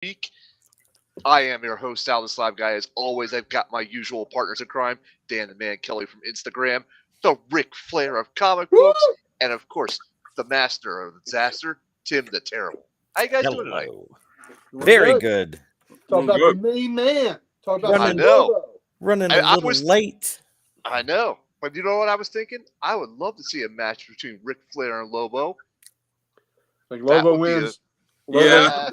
week. I am your host, Sal the Slab Guy. As always, I've got my usual partners in crime, Dan the Man Kelly from Instagram, the Ric Flair of comic Woo! books, and of course, the master of disaster, Tim the Terrible. How you guys doing tonight? Hello. We're Very good. Talk about Good. the main man. Talk about Running- I know. Lobo. Running I- a I little was- late. I know, but you know what I was thinking? I would love to see a match between Ric Flair and Lobo. Like That Lobo would be wins. Lobo- Yeah,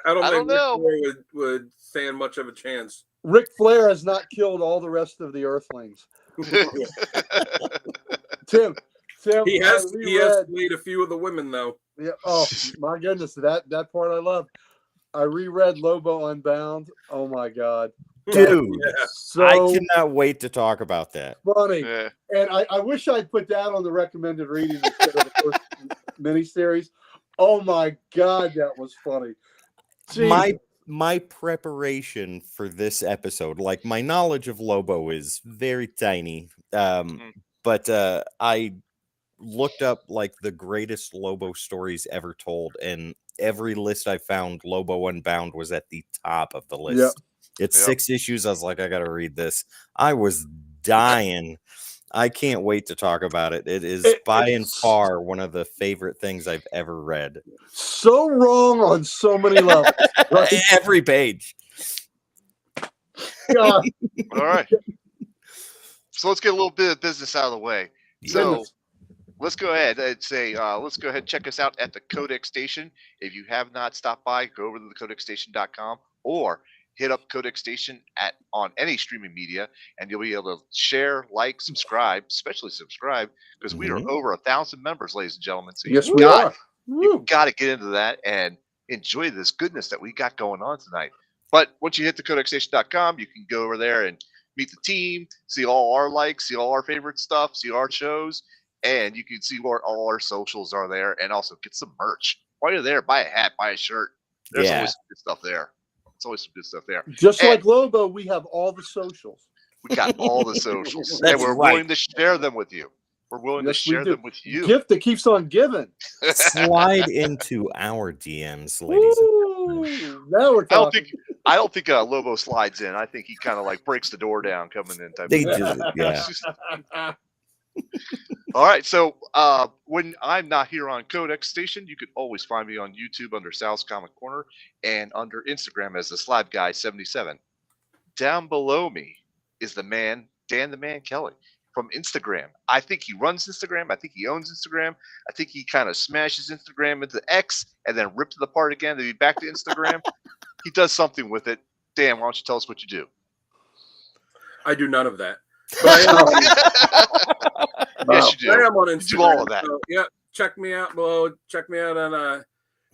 I don't I think don't know. Ric Flair would stand much of a chance. Ric Flair has not killed all the rest of the Earthlings. Tim, He I has reread. played a few of the women though. Yeah. Oh my goodness, that part I love. I reread Lobo Unbound. Oh my God, Dude, so I cannot wait to talk about that. funny. Yeah. And I wish I'd put that on the recommended reading instead of the first miniseries. Oh my God, that was funny. Jeez. My preparation for this episode, like my knowledge of Lobo is very tiny. But I looked up like the greatest Lobo stories ever told, and every list I found, Lobo Unbound was at the top of the list. Yep. It's Yep. 6 issues. I was like, I gotta read this. I was dying. I can't wait to talk about it. It is by and far one of the favorite things I've ever read. So wrong on so many levels. Right? Every page. God, All right. So let's get a little bit of business out of the way. So goodness. let's go ahead and say, let's go ahead and check us out at the Codex Station. If you have not stopped by, go over to thecodexstation.com or hit up Codex Station on any streaming media, and you'll be able to share, like, subscribe, especially subscribe, because we are over 1,000 members, ladies and gentlemen. So Yes, you we are. Woo. got to get into that and enjoy this goodness that we got going on tonight. But once you hit thecodexstation.com, you can go over there and meet the team, see all our likes, see all our favorite stuff, see our shows, and you can see where all our socials are there, and also get some merch. While you're there, buy a hat, buy a shirt. There's Yeah. always some good stuff there. It's always some good stuff there. Just And- like Lobo, we have all the socials. We got all the socials, That's and we're right. willing to share them with you. We're willing Yes, to we share do. them with you. Gift that keeps on giving. Slide into our DMs, ladies. Woo. Now we're talking. I don't think Lobo slides in. I think he kind of like breaks the door down coming in. Type They of do, yeah. All right, so when I'm not here on Codex Station, you can always find me on YouTube under Sal's Comic Corner and under Instagram as the Slab Guy 77. Down below me is the man, Dan the Man Kelly from Instagram. I think he runs Instagram. I think he owns Instagram. I think he kind of smashes Instagram into X and then rips it apart again to be back to Instagram. He does something with it. Dan, why don't you tell us what you do? I do none of that. But I am, Yes, you do. I am on Instagram. You do all of that. So, yeah, check me out below. Check me out on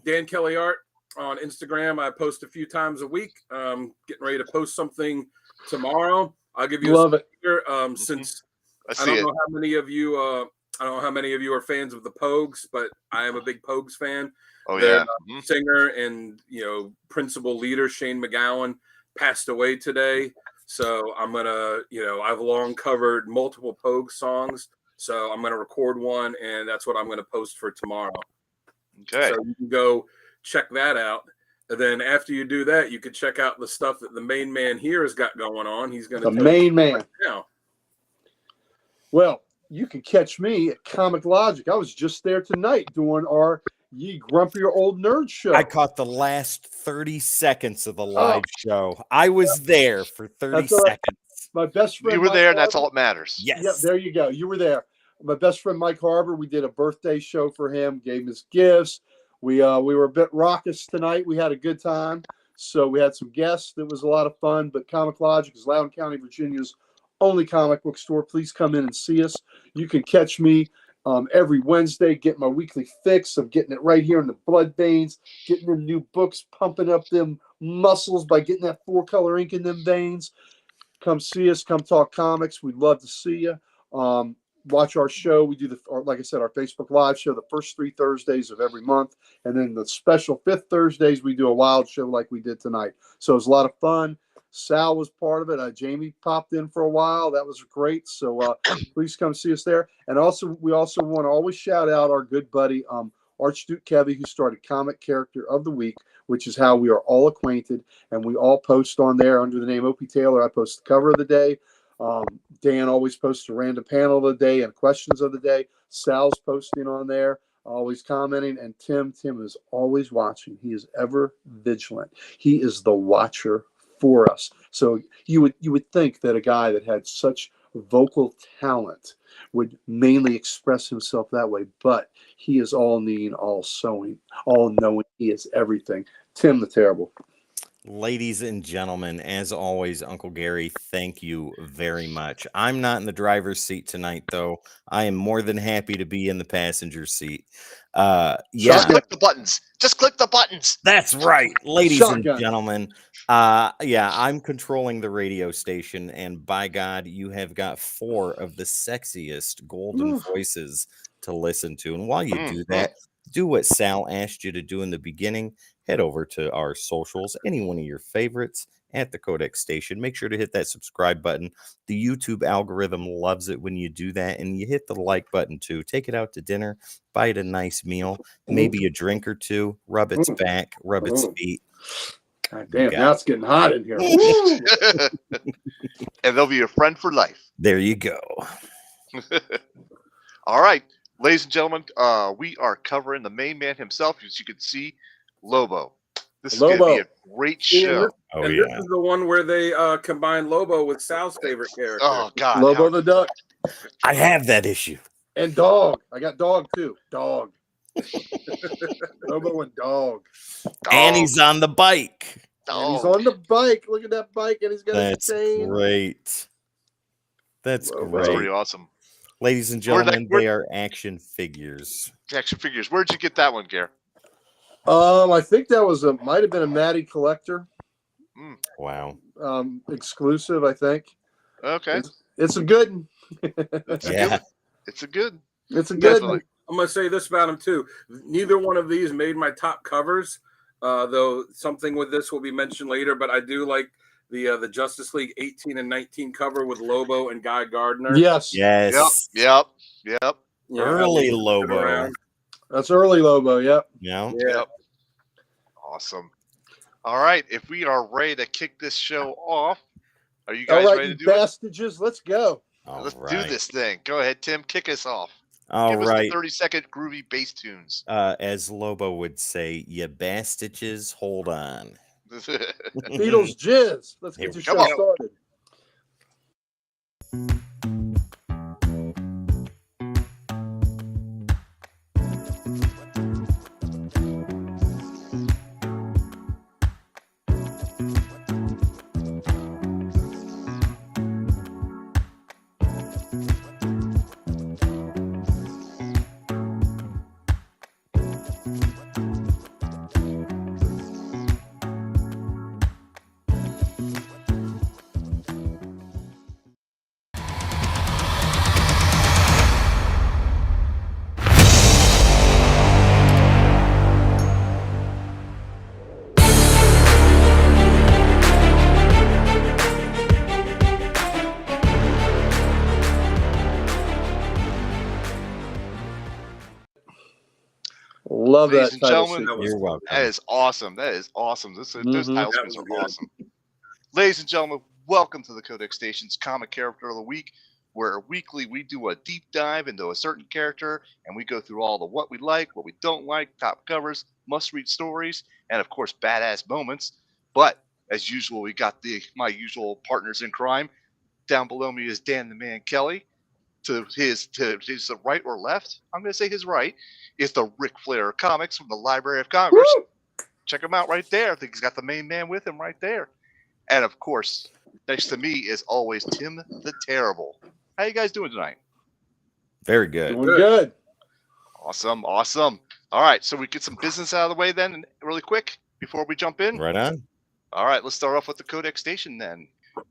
Dan Kelly Art on Instagram. I post a few times a week. Getting ready to post something tomorrow. I'll give you Love a it. sticker, since I I see don't it. know how many of you I don't know how many of you are fans of the Pogues, but I am a big Pogues fan. Oh, Their, yeah. Mhm. Singer and principal leader Shane McGowan passed away today. So I'm gonna, I've long covered multiple Pogue songs. So I'm gonna record one, and that's what I'm gonna post for tomorrow. Okay. So you can go check that out. And then after you do that, you can check out the stuff that the main man here has got going on. He's gonna The tell main you man. right now. Well, you can catch me at Comic Logic. I was just there tonight doing our Ye Grumpier Old Nerd show. I caught the last 30 seconds of the live show. I was there for 30 That's all right. seconds. My best friend. You were Mike there, and that's Harper- all that matters. Yes. Yep, there you go. You were there. My best friend Mike Harbor. We did a birthday show for him. Gave him his gifts. We were a bit raucous tonight. We had a good time. So we had some guests. It was a lot of fun. But Comic Logic is Loudoun County, Virginia's only comic book store. Please come in and see us. You can catch me every Wednesday, get my weekly fix of getting it right here in the blood veins, getting them new books, pumping up them muscles by getting that 4-color ink in them veins. Come see us. Come talk comics. We'd love to see you. Watch our show. We do like I said, our Facebook Live show the first 3 Thursdays of every month, and then the special 5th Thursdays we do a wild show like we did tonight. So it was a lot of fun. Sal was part of it. Jamie popped in for a while. That was great. So please come see us there. And also, we also want to always shout out our good buddy Archduke Kevy, who started Comic Character of the Week, which is how we are all acquainted, and we all post on there under the name Opie Taylor. I post the cover of the day. Dan always posts a random panel of the day and questions of the day. Sal's posting on there, always commenting, and Tim is always watching. He is ever vigilant. He is the watcher for us. So you would think that a guy that had such vocal talent would mainly express himself that way, but he is all knowing, all sewing, all knowing. He is everything. Tim the Terrible. Ladies and gentlemen, as always, Uncle Gary, thank you very much. I'm not in the driver's seat tonight, though. I am more than happy to be in the passenger seat. Just Yeah, click the buttons. Just click the buttons. that's right, ladies Shotgun. and gentlemen. Yeah, I'm controlling the radio station, and by God, you have got 4 of the sexiest golden voices to listen to. And while you do that, do what Sal asked you to do in the beginning. Head over to our socials, any one of your favorites at the Codex Station. Make sure to hit that subscribe button. The YouTube algorithm loves it when you do that, and you hit the like button too. Take it out to dinner, buy it a nice meal, maybe a drink or two, rub its back, rub its feet. God damn, now it's getting hot in here. And they'll be your friend for life. There you go. All right, ladies and gentlemen, we are covering the main man himself, as you can see, Lobo. This is going to be a great show. Oh, and yeah. this is the one where they combine Lobo with Sal's favorite character. Oh, God. Lobo the Duck. I have that issue. And Dog. I got Dog too. Dog. Lobo and Dog. And he's on the bike. And he's on the bike. Look at that bike, and he's got That's a chain. great. That's Lobo. great. That's pretty awesome. Ladies and gentlemen, they are action figures. Action figures. Where'd you get that one, Gare? I think that was might have been a Matty Collector. Wow. Exclusive, I think. Okay. It's a good one. It's a good. It's a good Definitely. one. I'm going to say this about him, too. Neither one of these made my top covers, though something with this will be mentioned later, but I do like the Justice League 18 and 19 cover with Lobo and Guy Gardner. Yes. Yes. Yep. Yeah, Early I love it Lobo. around. That's early Lobo, yep. Yeah. Yeah. Awesome. All right. If we are ready to kick this show off, are you guys All right, ready you to do it? bastages, let's go. Let's do this thing. Go ahead, Tim. Kick us off. All Give us right. the 30-second groovy bass tunes. As Lobo would say, you bastages, hold on. Beatles jizz. Let's Here get we your go. show started. Love Ladies that and title gentlemen, sequence. You're welcome. That is awesome. Those title That screens was are good. awesome. Ladies and gentlemen, welcome to the Codex Station's Comic Character of the Week, where weekly we do a deep dive into a certain character, and we go through all the what we like, what we don't like, top covers, must-read stories, and of course, badass moments. But as usual, we got my usual partners in crime. Down below me is Dan the Man Kelly. To his right or left, I'm going to say his right, is the Ric Flair Comics from the Library of Congress. Woo! Check him out right there. I think he's got the main man with him right there. And of course, next to me is always Tim the Terrible. How you guys doing tonight? Very good. Doing good. Awesome. All right, so we get some business out of the way then really quick before we jump in. Right on. All right, let's start off with the Codex Station then.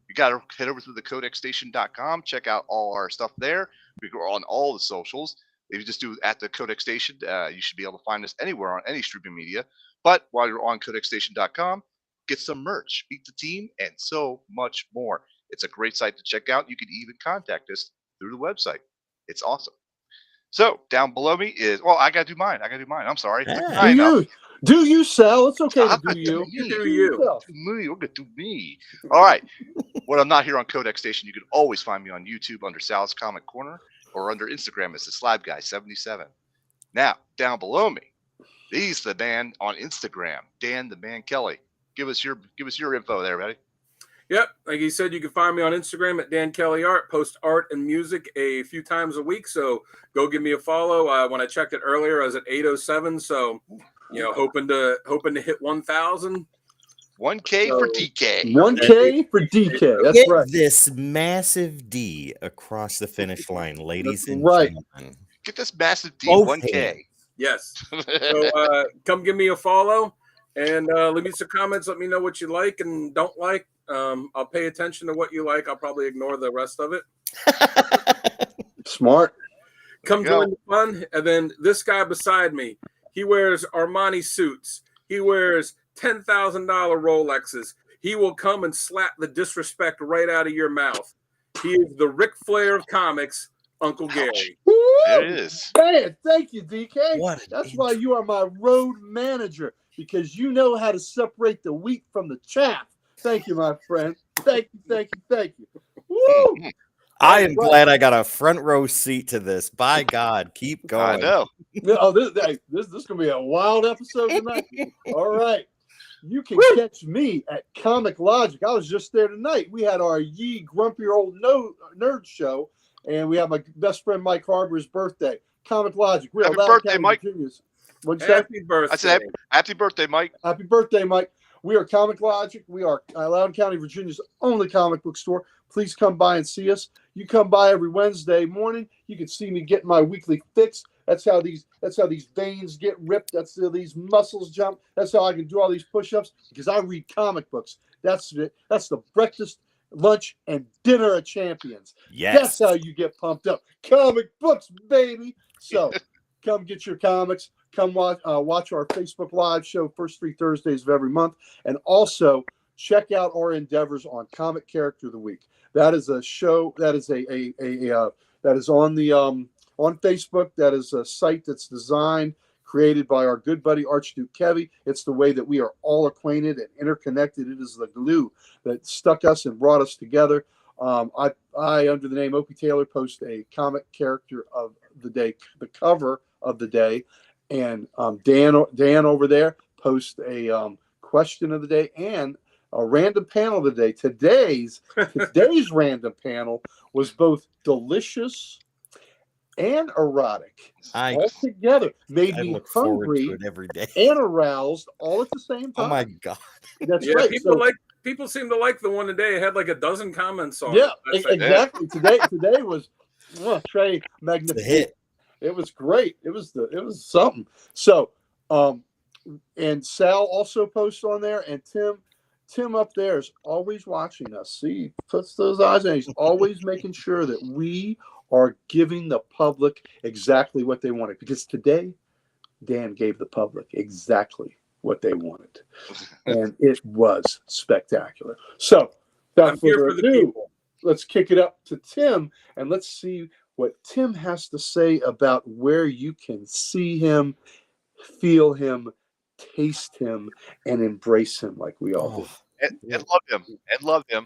You got to head over to thecodexstation.com. Check out all our stuff there. We're on all the socials. If you just do at the Codex Station, you should be able to find us anywhere on any streaming media. But while you're on codexstation.com, get some merch, meet the team, and so much more. It's a great site to check out. You can even contact us through the website. It's awesome. So down below me is, I got to do mine. I'm sorry. Yeah. I know. Do you, Sal? It's okay to Ah, do you. You do Do you. yourself. Do me. We're gonna do me. All right. When I'm not here on Codex Station, you can always find me on YouTube under Sal's Comic Corner or under Instagram as the Slab Guy 77. Now, down below me, he's the man on Instagram, Dan the Man Kelly. Give us your info there, buddy. Yep, like he said, you can find me on Instagram at Dan Kelly Art. Post art and music a few times a week, so go give me a follow. When I checked it earlier, I was at 807, so hoping to hit 1,000. 1K for DK. 1K for DK. That's Get right. this massive D across the finish line, ladies and right. gentlemen. Get this massive D, Both 1K. hands. Yes. So come give me a follow and leave me some comments. Let me know what you like and don't like. I'll pay attention to what you like. I'll probably ignore the rest of it. Smart. Come you go. join the fun. And then this guy beside me, he wears Armani suits. He wears $10,000 Rolexes. He will come and slap the disrespect right out of your mouth. He is the Ric Flair of comics, Uncle Gary. Woo! There it is. Man, thank you, DK. What an That's why you are my road manager, because you know how to separate the wheat from the chaff. Thank you, my friend. Thank you. Woo! I am glad I got a front row seat to this. By God, keep going. I know. Oh, this is gonna be a wild episode tonight. All right. You can catch me at Comic Logic. I was just there tonight. We had our grumpy old nerd show, and we have my best friend Mike Harbor's birthday. Comic Logic. We're Happy Loudoun birthday, County, Mike. Virginia's. What'd you say? Happy birthday. I said happy birthday, Mike. Happy birthday, Mike. We are Comic Logic. We are Loudoun County, Virginia's only comic book store. Please come by and see us. You come by every Wednesday morning. You can see me getting my weekly fix. That's how these veins get ripped. That's how these muscles jump. That's how I can do all these push-ups, because I read comic books. That's it. That's the breakfast, lunch, and dinner of champions. Yes. That's how you get pumped up. Comic books, baby. So come get your comics. Come watch our Facebook Live show first 3 Thursdays of every month. And also check out our endeavors on Comic Character of the Week. That is a show that is that is on the on Facebook. That is a site that's designed, created by our good buddy Archduke Kevy. It's the way that we are all acquainted and interconnected. It is the glue that stuck us and brought us together. I under the name Opie Taylor, post a comic character of the day, the cover of the day, and Dan over there post a question of the day and a random panel of the day. Today's random panel was both delicious and erotic all together. Made I me look forward hungry to it every day. and aroused all at the same time. Oh my God. That's Yeah, right. people seem to like the one today. It had like a dozen comments on Yeah, it. exactly. Today was Trey It's a magnificent. hit. It was great. It was something. So, and Sal also posts on there, and Tim up there is always watching us. See, he puts those eyes on. He's always making sure that we are giving the public exactly what they wanted. Because today, Dan gave the public exactly what they wanted, and it was spectacular. So, without further ado, let's kick it up to Tim, and let's see what Tim has to say about where you can see him, feel him, taste him, and embrace him like we all do. And love him. And love him.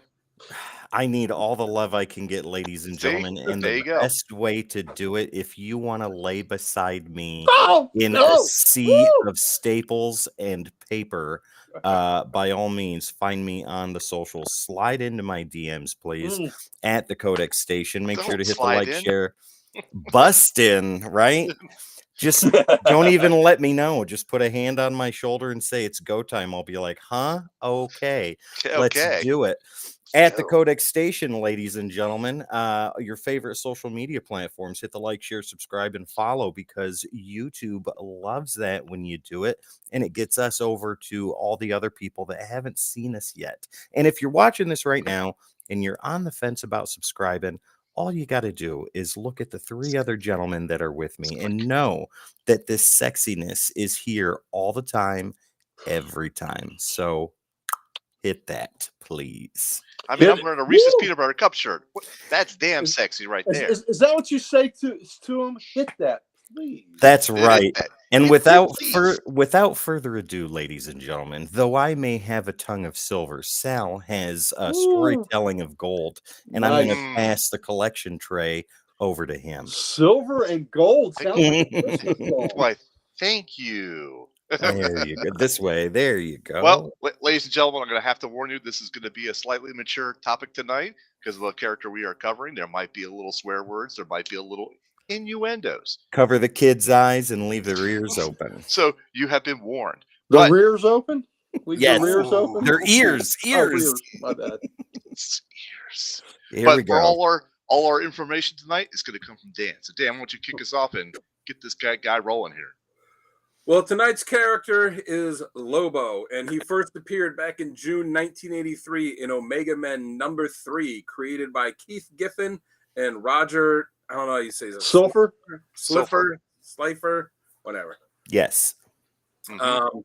I need all the love I can get, ladies and gentlemen. And there the you go. best way to do it, if you want to lay beside me in a no. sea Woo! of staples and paper, by all means, find me on the socials. Slide into my DMs, please, at the Codex Station. Make sure to Don't hit the slide like, in. share, bust in, right? Just don't even let me know. Just put a hand on my shoulder and say it's go time. I'll be like, huh? Okay. Let's do it. At the Codex Station, ladies and gentlemen, your favorite social media platforms, hit the like, share, subscribe, and follow, because YouTube loves that when you do it, and it gets us over to all the other people that haven't seen us yet. And if you're watching this right now and you're on the fence about subscribing, all you got to do is look at the 3 other gentlemen that are with me and know that this sexiness is here all the time, every time. So hit that, please. I mean, I'm wearing a Reese's peanut butter cup shirt. That's damn sexy right there. Is that what you say to him? Hit that, please. That's right. And Please. without further ado, ladies and gentlemen, though I may have a tongue of silver, Sal has a storytelling of gold, and I'm going Nice. to pass the collection tray over to him. Silver and gold sounds like a Christmas song. Why, thank you. There you go. This way. There you go. Well, ladies and gentlemen, I'm going to have to warn you, this is going to be a slightly mature topic tonight because of the character we are covering. There might be a little swear words. There might be a little innuendos. Cover the kids' eyes and leave their ears open. So you have been warned. The rear's open? Leave Yes. the rear's open? Their ears. Oh, Ears. my bad. It's ears. Here But we for go. all our information tonight is going to come from Dan. So Dan, why don't you kick us off and get this guy rolling here? Well, tonight's character is Lobo, and he first appeared back in June 1983 in Omega Men #3, created by Keith Giffen and Roger. I don't know how you say this. Sulfur? Slifer, whatever. Yes. Mhm.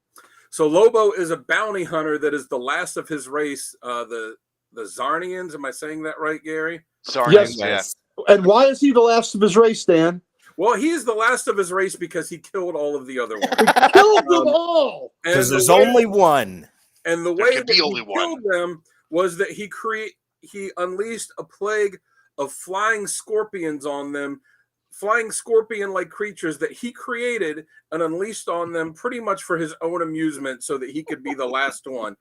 So Lobo is a bounty hunter that is the last of his race, the Zarnians. Am I saying that right, Gary? Sorry. Yes. Yeah. And why is he the last of his race, Dan? Well, he is the last of his race because he killed all of the other ones. Killed them all! Because there's only one. And the There way could that be he only one. killed them was that he unleashed a plague of flying scorpions on them, flying scorpion-like creatures that he created and unleashed on them pretty much for his own amusement so that he could be the last one.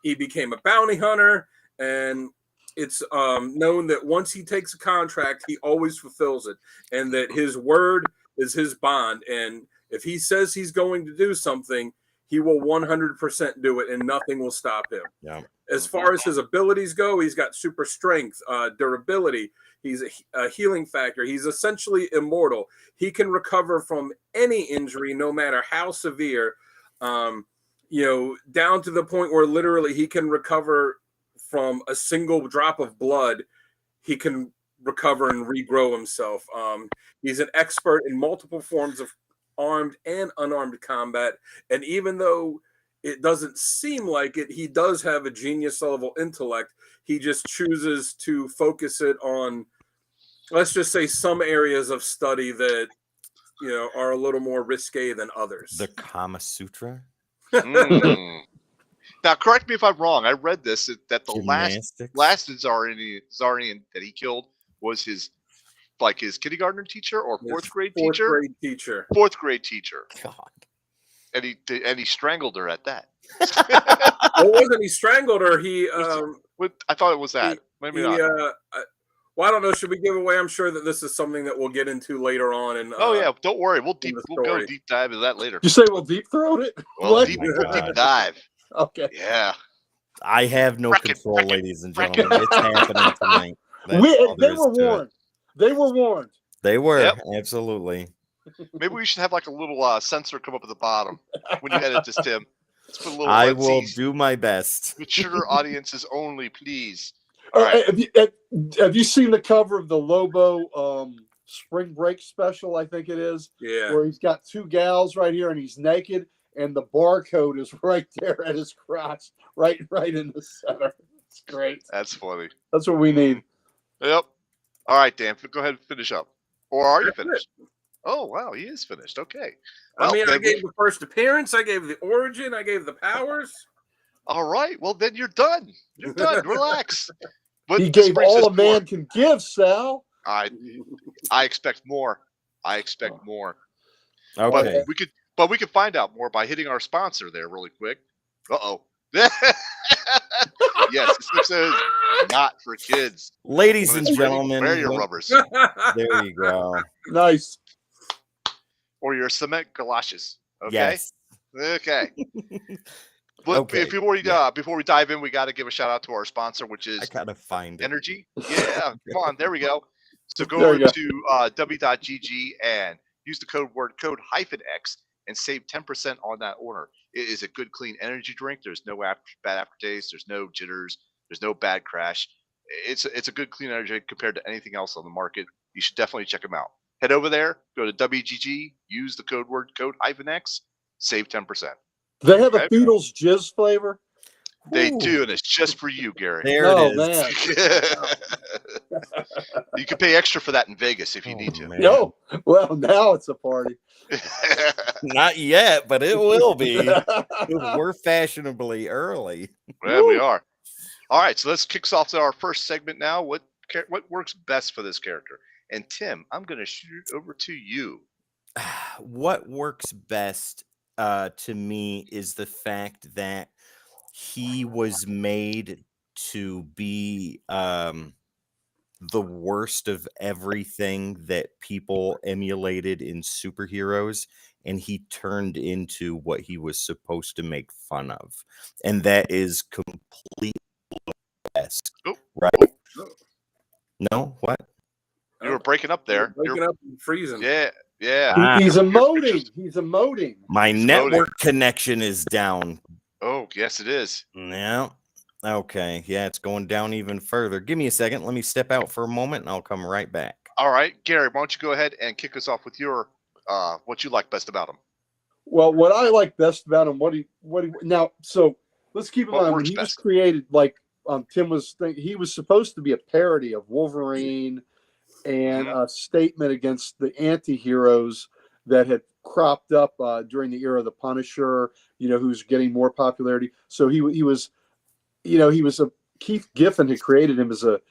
He became a bounty hunter, and it's known that once he takes a contract, he always fulfills it, and that his word is his bond. And if he says he's going to do something, he will 100% do it, and nothing will stop him. Yeah. As far as his abilities go, he's got super strength, durability. He's a healing factor. He's essentially immortal. He can recover from any injury, no matter how severe, down to the point where literally he can recover from a single drop of blood. He can recover and regrow himself. He's an expert in multiple forms of armed and unarmed combat. And even though it doesn't seem like it, he does have a genius level intellect. He just chooses to focus it on, let's just say, some areas of study that, are a little more risque than others. The Kama Sutra? Mm. Now, correct me if I'm wrong. I read this that the Gymnastics? last Zarnian that he killed was his kindergartner teacher or fourth grade teacher. Fourth grade teacher. God. And he strangled her at that. Well, wasn't he strangled her? I thought it was that. Maybe not. Well, I don't know. Should we give away? I'm sure that this is something that we'll get into later on. And oh yeah, don't worry. We'll go deep dive into that later. You say we'll deep throat it? Well, What? deep dive. Okay. Yeah. I have no control, ladies and gentlemen. It's happening tonight. That's all They there is were to it. warned. They were warned. They were. Yep. Absolutely. Maybe we should have like a little sensor come up at the bottom when you edit this, Tim. Let's put a little I will do my best. mature audiences only, please. All All right. right. Have you seen the cover of the Lobo spring break special? I think it is. Yeah. Where he's got two gals right here, and he's naked, and the barcode is right there at his crotch, right in the center. It's great. That's funny. That's what we need. Yep. All right, Dan. Go ahead and finish up. Or are you That's finished? Oh wow, he is finished. Okay. Well, I then gave the first appearance. I gave the origin. I gave the powers. all right. Well, then you're done. You're done. Relax. But He this gave brings us all a man more. can give, Sal. I expect more. I expect more. Okay. But we could find out more by hitting our sponsor there really quick. Uh-oh. Yes, this episode is not for kids. Ladies When and it's ready, gentlemen, wear your rubbers there you go. Nice. or your cement galoshes. Okay. Yes. Okay. But Okay, before we dive in, we got to give a shout out to our sponsor, which is I gotta find it. Energy. Yeah, come on, there we go. So go There over you go. to w.gg and use the code -X and save 10% on that order. It is a good, clean energy drink. There's no bad aftertaste. There's no jitters. There's no bad crash. It's a good, clean energy drink compared to anything else on the market. You should definitely check them out. Head over there, go to WGG, use the code -X, save 10%. Do they have Okay. a Beatles jizz flavor? They Whew. do, and it's just for you, Gary. There Oh, it is. man. You can pay extra for that in Vegas if you Oh, need to. man. No. Well, now it's a party. Not yet, but it will be. We're fashionably early. Well, we are. All right, so let's kick us off to our first segment now. What works best for this character? And Tim, I'm going to shoot it over to you. What works best to me is the fact that he was made to be the worst of everything that people emulated in superheroes, and he turned into what he was supposed to make fun of, and that is complete esque, Oh. right? No, what? You were breaking up there. Breaking up and freezing. Yeah. He's Your emoting. pictures- He's emoting. My He's network connection is down. Oh, yes, it is. Yeah. Okay. Yeah, it's going down even further. Give me a second. Let me step out for a moment and I'll come right back. All right, Gary, why don't you go ahead and kick us off with your what you like best about him? Well, what I like best about him, now. So let's keep in What mind when works he was best? created. Like Tim was thinking, he was supposed to be a parody of Wolverine and Mhm. a statement against the anti-heroes that had cropped up during the era of the Punisher. Who's getting more popularity. So he was, Keith Giffen had created him as a.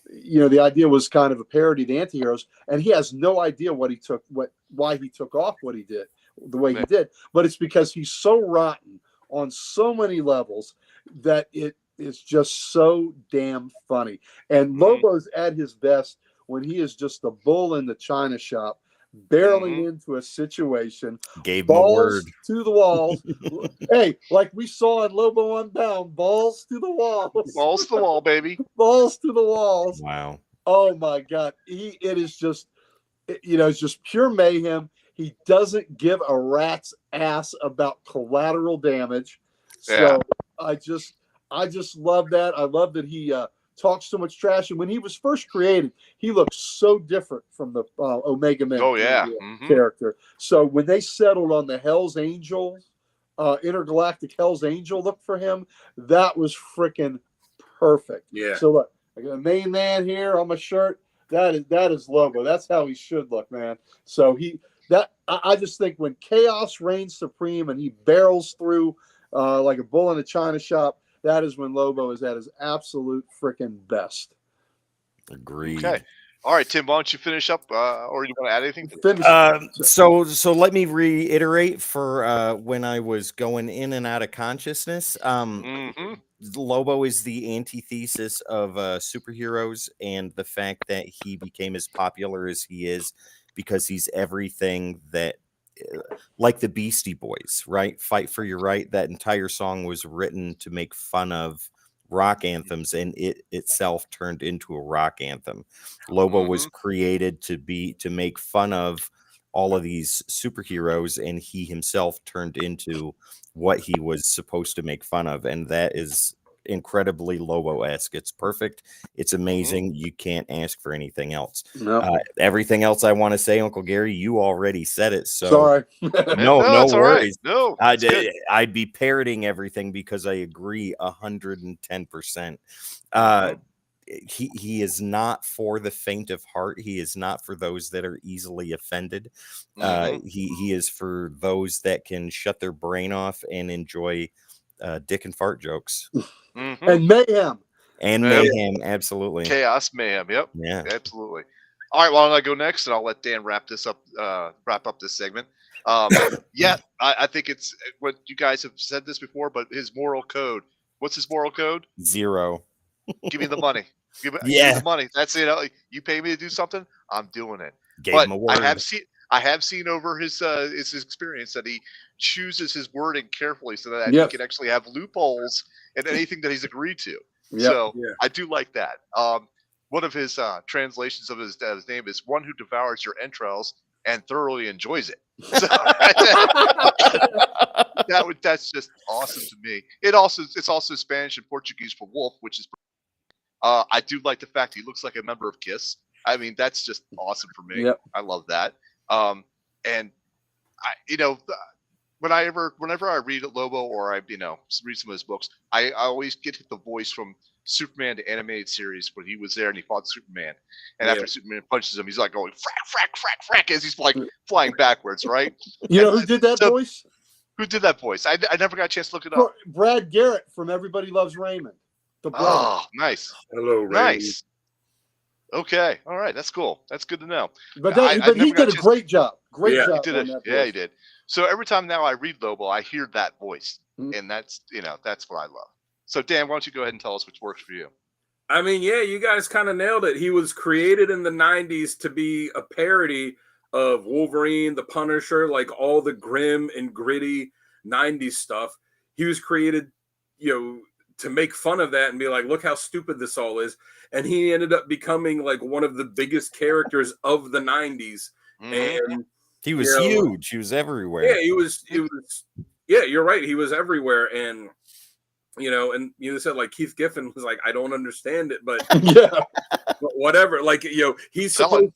The idea was kind of a parody of the anti-heroes, and he has no idea why he took off what he did the way he did. But it's because he's so rotten on so many levels that it is just so damn funny. And Lobo's at his best when he is just a bull in the china shop, barreling into a situation, Gave him a balls word. to the walls. Hey, like we saw in Lobo Unbound, balls to the walls. Balls to the wall, baby. Balls to the walls. Wow. Oh my God. It is just, it's just pure mayhem. He doesn't give a rat's ass about collateral damage. So I just love that. I love that he talks so much trash. And when he was first created, he looked so different from the Omega Man character. So when they settled on the Hell's Angel, intergalactic Hell's Angel look for him, that was freaking perfect. Yeah. So look, I got a main man here on my shirt. That is Lobo. That's how he should look, man. So I just think when chaos reigns supreme and he barrels through like a bull in a china shop, that is when Lobo is at his absolute freaking best. Agreed. Okay. All right, Tim, why don't you finish up, or you want to add anything? So let me reiterate for when I was going in and out of consciousness. Lobo is the antithesis of superheroes, and the fact that he became as popular as he is because he's everything that, like the Beastie Boys, right? Fight for Your Right. That entire song was written to make fun of rock anthems, and it itself turned into a rock anthem. Lobo was created to make fun of all of these superheroes, and he himself turned into what he was supposed to make fun of, and that is incredibly Lobo-esque. It's perfect. It's amazing. You can't ask for anything else. Everything else I want to say, Uncle Gary, you already said it. So sorry. no worries. No, I'd be parroting everything because I agree 110%. He is not for the faint of heart. He is not for those that are easily offended. He is for those that can shut their brain off and enjoy dick and fart jokes. And mayhem. Absolutely. Chaos mayhem. Yep. Yeah. Absolutely. All right. Why don't I go next, and I'll let Dan wrap up this segment. I think it's what you guys have said this before, but his moral code. What's his moral code? 0. Give me the money. Give me the money. That's it. You pay me to do something, I'm doing it. Gave him a word. I have seen over his experience that he chooses his wording carefully so that he can actually have loopholes in anything that he's agreed to. So I do like that. One of his translations of his name is "one who devours your entrails and thoroughly enjoys it." So that's just awesome to me. It's also Spanish and Portuguese for wolf, which is. I do like the fact he looks like a member of KISS. I mean, that's just awesome for me. I love that. And whenever I read Lobo or I read some of his books, I always get the voice from Superman the animated series when he was there and he fought Superman, and after Superman punches him, he's like going frack frack frack frack as he's like flying backwards, right? You know who did that voice? Who did that voice? I never got a chance to look it up. Brad Garrett from Everybody Loves Raymond. The brother. Oh, nice. Hello, Raymond. Nice. Okay, all right, that's cool. That's good to know. But he did a great job. Great job. He did. So every time now I read Lobo, I hear that voice, and that's what I love. So Dan, why don't you go ahead and tell us which works for you? I mean, yeah, you guys kind of nailed it. He was created in the 90s to be a parody of Wolverine, the Punisher, like all the grim and gritty 90s stuff. He was created, to make fun of that and be like, look how stupid this all is. And he ended up becoming like one of the biggest characters of the 90s. And he was huge. He was everywhere. Yeah, he was. Yeah, you're right. He was everywhere. And and you said like Keith Giffen was like, I don't understand it, but but whatever. Like, he's supposed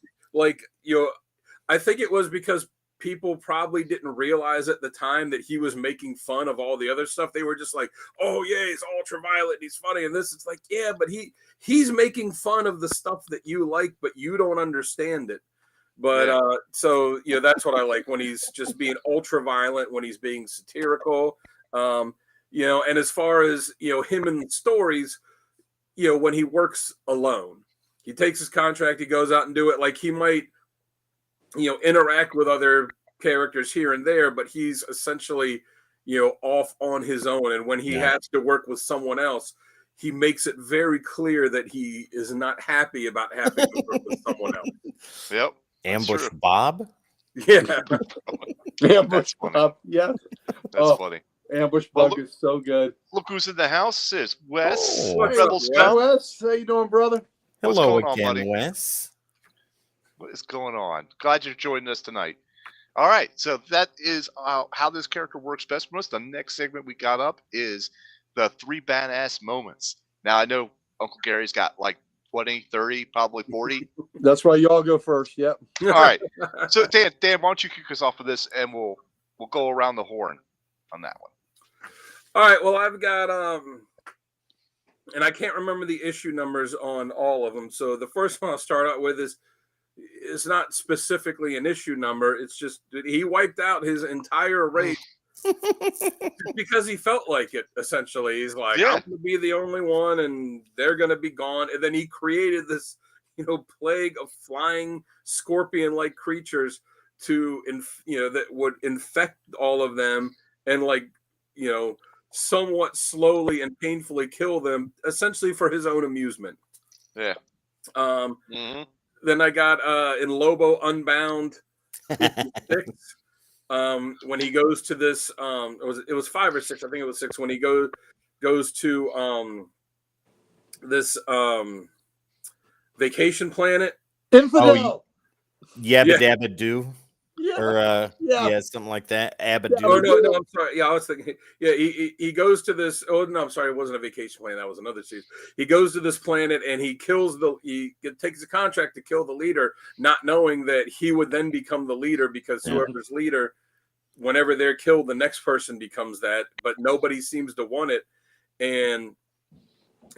I think it was because people probably didn't realize at the time that he was making fun of all the other stuff. They were just like, oh yeah, he's ultraviolet, he's funny, and this. It's like, yeah, but he's making fun of the stuff that you like, but you don't understand it. But so that's what I like when he's just being ultra-violent, when he's being satirical. And as far as him in stories, when he works alone, he takes his contract, he goes out and do it. Like he might interact with other characters here and there, but he's essentially off on his own. And when he has to work with someone else, he makes it very clear that he is not happy about having to work with someone else. Yep. Ambush Bob? Yeah. Ambush Bob. Yeah. That's funny. Ambush Bug is so good. Look who's in the house. It's Wes. Rebel Scum. Wes, how you doing, brother? Hello again, Wes. What is going on? Glad you're joining us tonight. All right, so that is how this character works best for us. The next segment we got up is the 3 badass moments. Now, I know Uncle Gary's got like 20, 30, probably 40. That's why y'all go first. Yep. All right. So, Dan, why don't you kick us off with this, and we'll go around the horn on that one. All right. Well, I've got and I can't remember the issue numbers on all of them. So the first one I'll start out with is not specifically an issue number. It's just that he wiped out his entire race because he felt like it. Essentially, he's like, I'm going to be the only one, and they're going to be gone. And then he created this, plague of flying scorpion-like creatures to, that would infect all of them and somewhat slowly and painfully kill them, essentially for his own amusement. Yeah. Then I got in Lobo Unbound 6, when he goes to this it was 5 or 6, I think it was 6, when he goes to this vacation planet. Infidel. Yabba Dabba Doo. Or something like that. Abadoo. Oh no, I'm sorry. Yeah, I was thinking. Yeah, he goes to this. Oh no, I'm sorry. It wasn't a vacation planet. That was another series. He goes to this planet and he kills he takes a contract to kill the leader, not knowing that he would then become the leader because whoever's leader, whenever they're killed, the next person becomes that. But nobody seems to want it, and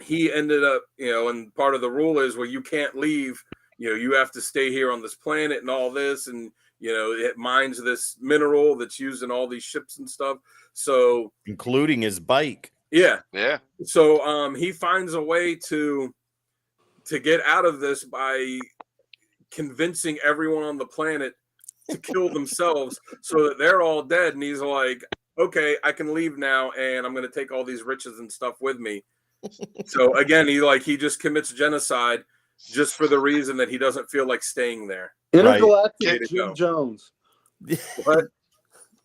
he ended up, and part of the rule is, well, you can't leave. You have to stay here on this planet and all this, and it mines this mineral that's used in all these ships and stuff. So, including his bike. Yeah. Yeah. So, he finds a way to get out of this by convincing everyone on the planet to kill themselves so that they're all dead. And he's like, okay, I can leave now, and I'm going to take all these riches and stuff with me. So again, he just commits genocide just for the reason that he doesn't feel like staying there. Intergalactic Jim Jones. What?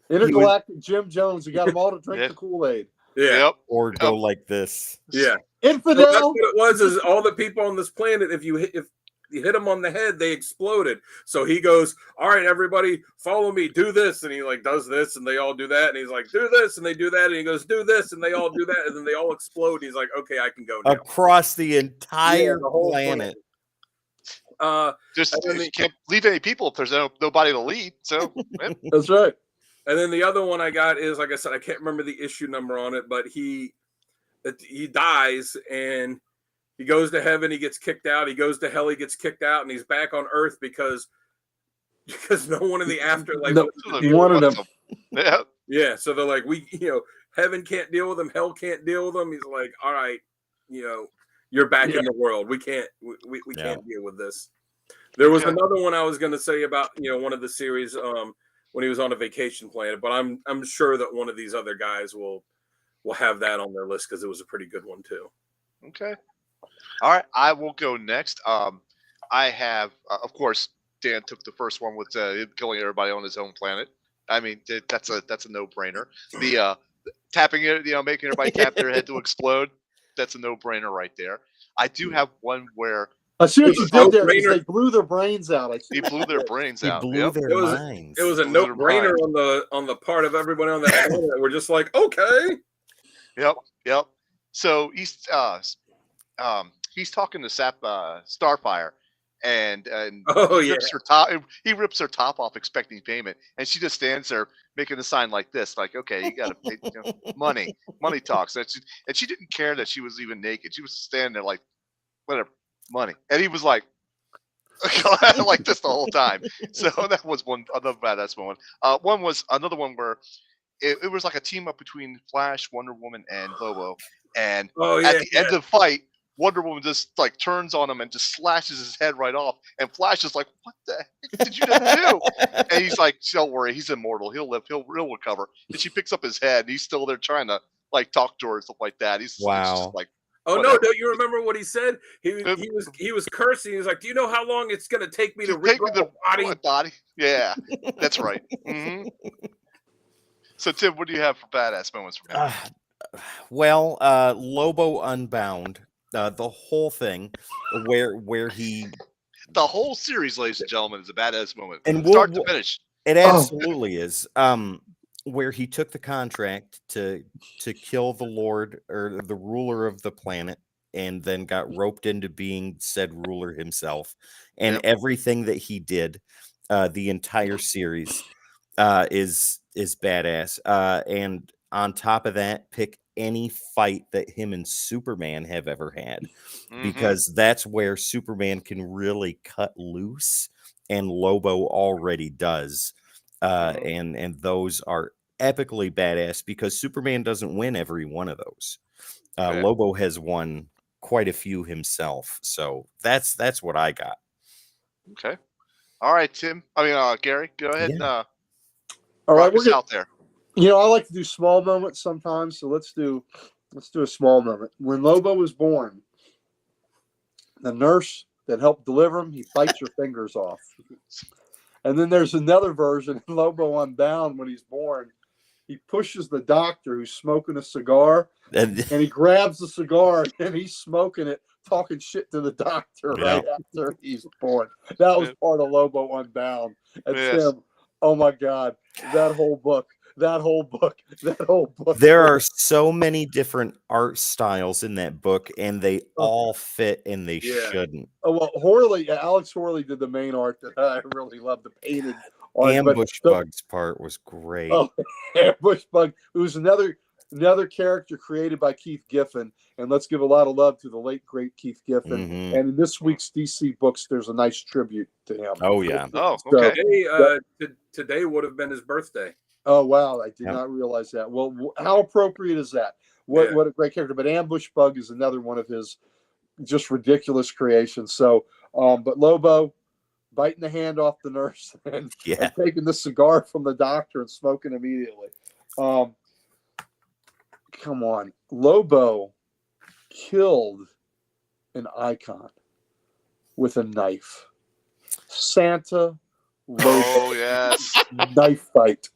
Intergalactic Jim Jones. You got them all to drink the Kool-Aid. Yeah. Yep. Or go like this. Yeah. Infidel. So that's what it was, is all the people on this planet, if you hit them on the head, they exploded. So he goes, all right, everybody, follow me, do this. And he does this, and they all do that. And he's like, do this, and they do that. And he goes, do this, and they all do that. And then they all explode. He's like, okay, I can go now. Across the entire the whole planet. You can't leave any people if there's nobody to lead. So that's right. And then the other one I got is, like I said, I can't remember the issue number on it, but he dies and he goes to heaven, he gets kicked out. He goes to hell, he gets kicked out, and he's back on Earth because no one in the afterlife. No, one of them. Yeah. Yeah, so they're like, heaven can't deal with him, hell can't deal with him. He's like, all right, you're back in the world. We can't can't deal with this. There was another one I was going to say about one of the series when he was on a vacation planet, but I'm sure that one of these other guys will have that on their list because it was a pretty good one too. Okay. All right, I will go next. I have, of course, Dan took the first one with killing everybody on his own planet. I mean, that's a no-brainer. The tapping it, making everybody tap their head to explode. That's a no-brainer right there. I do have one where I see what you did there. They blew their brains out. He blew their brains out. He blew their minds. It was a no-brainer on the part of everybody on that planet. We're just like, okay. Yep. So he's talking to Starfire, and rips her top. He rips her top off, expecting payment, and she just stands there making a sign like this, like, "Okay, you got to pay money. Money talks." And she didn't care that she was even naked. She was standing there like, whatever, money. And he was like, like this the whole time. So that was another badass moment. One was another one where it was like a team up between Flash, Wonder Woman, and Lobo. And at the end of the fight, Wonder Woman just like turns on him and just slashes his head right off. And Flash is like, "What the heck did you just do?" And he's like, "Don't worry, he's immortal. He'll live. He'll recover." And she picks up his head, and he's still there trying to like talk to her and stuff like that. He's just like, "Oh whatever. No! Don't you remember what he said? He was cursing. He was like, "Do you know how long it's going to take me to regrow the body?" Yeah, that's right. Mm-hmm. So Tim, what do you have for badass moments from him? Well, Lobo Unbound, the whole thing, where he, the whole series, ladies and gentlemen, is a badass moment, and start to finish. It absolutely is. Where he took the contract to kill the Lord or the ruler of the planet, and then got roped into being said ruler himself, and everything that he did, the entire series, is badass. And on top of that, pick any fight that him and Superman have ever had, because that's where Superman can really cut loose, and Lobo already does. And those are epically badass because Superman doesn't win every one of those. Lobo has won quite a few himself. So that's what I got. Okay. All right, Tim. Gary, go ahead. Yeah. All right, we're out there. I like to do small moments sometimes, so let's do a small moment. When Lobo was born, the nurse that helped deliver him, he bites her fingers off. And then there's another version in Lobo Unbound when he's born. He pushes the doctor who's smoking a cigar, and he grabs the cigar and he's smoking it, talking shit to the doctor right after he's born. That was part of Lobo Unbound. And Tim, oh my God, that whole book. There are so many different art styles in that book, and they all fit, and they shouldn't. Oh, well, Alex Horley did the main art that I really loved. The painted art. Ambush Bug's part was great. Oh, Ambush Bug. It was another character created by Keith Giffen, and let's give a lot of love to the late great Keith Giffen. And in this week's DC books, there's a nice tribute to him. Oh yeah. Oh, okay. Today would have been his birthday. Oh wow, I did not realize that. Well, how appropriate is that? What a great character. But Ambush Bug is another one of his just ridiculous creations. So, but Lobo biting the hand off the nurse and taking the cigar from the doctor and smoking immediately. Come on, Lobo killed an icon with a knife. Santa Lobo knife fight.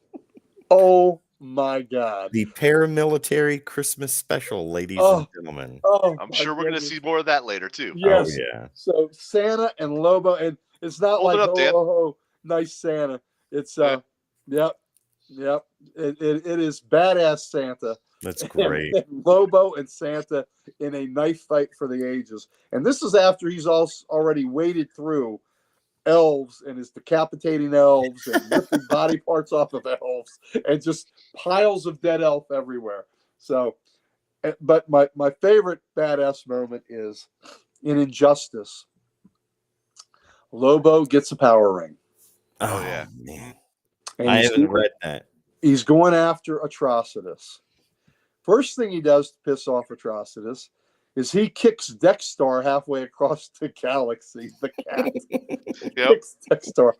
Oh my God. The paramilitary Christmas special, ladies and gentlemen. I'm sure we're going to see more of that later too. Yes. Oh, yeah. So Santa and Lobo, and it's not Hold like, nice Santa. It's, It is badass Santa. That's great. And Lobo and Santa in a knife fight for the ages. And this is after he's already waded through elves and is decapitating elves and ripping body parts off of elves and just piles of dead elf everywhere. So, but my favorite badass moment is in Injustice. Lobo gets a power ring. Oh, yeah. Man. And I haven't read that. He's going after Atrocitus. First thing he does to piss off Atrocitus is he kicks Dexstar halfway across the galaxy. The cat kicks Dexstar.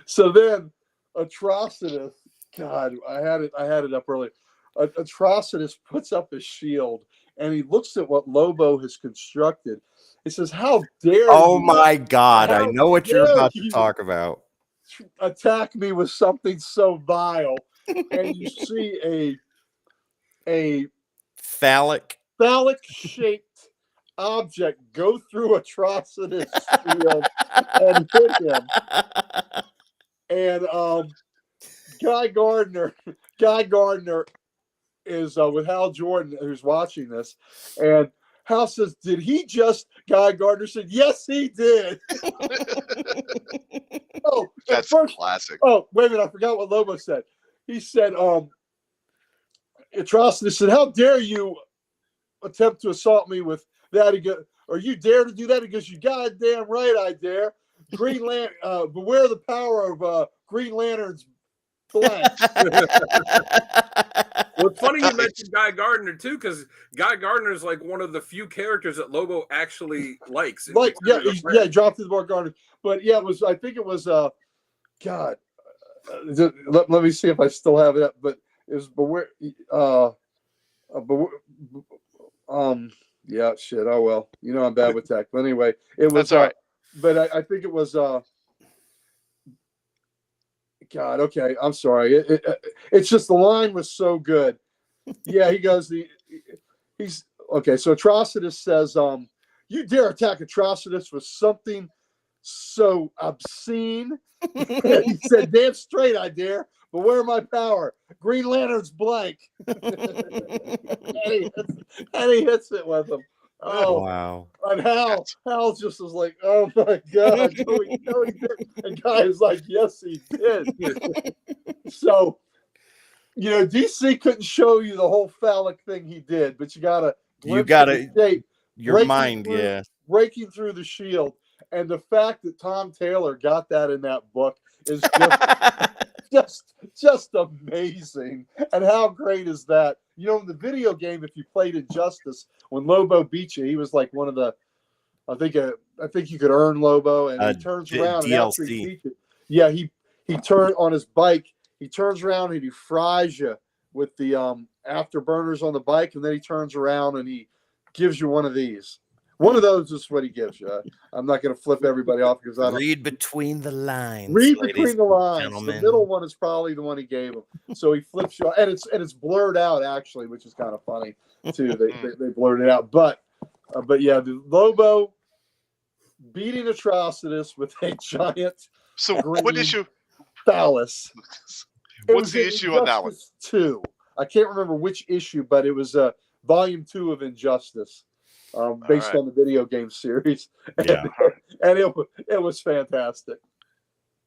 So then Atrocitus, God, I had it up earlier. Atrocitus puts up his shield and he looks at what Lobo has constructed. He says, "How dare Oh you? My God! I know what you're about to you talk about. attack me with something so vile." And you see a Phallic shaped object go through Atrocitus' shield and hit him. And Guy Gardner is with Hal Jordan, who's watching this, and Hal says, "Did he just?" Guy Gardner said, "Yes, he did." Oh, that's first, classic. Oh, wait a minute! I forgot what Lobo said. He said, Atrocitus said, "How dare you attempt to assault me with that? Or you dare to do that?" He goes, "You goddamn right, I dare." Green Lantern, beware the power of Green Lantern's blank. Well, it's funny you mentioned Guy Gardner too, because Guy Gardner is like one of the few characters that Lobo actually likes. Like, he dropped to the bar Gardner, but yeah, it was. I think it was. God, let me see if I still have it up. But it was beware. Yeah, shit. Oh well, I'm bad with tech. But anyway, it was. That's all right. But I think it was. God, okay. I'm sorry. It's just the line was so good. Yeah, he goes. He's okay. So Atrocitus says, "You dare attack Atrocitus with something so obscene?" He said, "Damn straight, I dare. But where my power? Green Lantern's blank." and he hits it with him. Oh wow! And Hal just was like, "Oh my God, no, he did." And Guy is like, "Yes, he did." So, DC couldn't show you the whole phallic thing he did, but you gotta shape, your mind, breaking through the shield. And the fact that Tom Taylor got that in that book is just amazing. And how great is that? In the video game, if you played Injustice, when Lobo beat you, he was like one of the. I think you could earn Lobo, and he turns around and after he beats you, he turned on his bike. He turns around and he fries you with the afterburners on the bike, and then he turns around and he gives you one of these. One of those is what he gives you. I'm not going to flip everybody off because I don't read between the lines. Read between the lines. Gentlemen. The middle one is probably the one he gave him. So he flips you, and it's blurred out actually, which is kind of funny too. They blurred it out, but yeah, the Lobo beating Atrocitus with a giant. So what issue? Phallus. What's the issue on that one? 2. I can't remember which issue, but it was volume 2 of Injustice, based on the video game series. Yeah. And it was fantastic.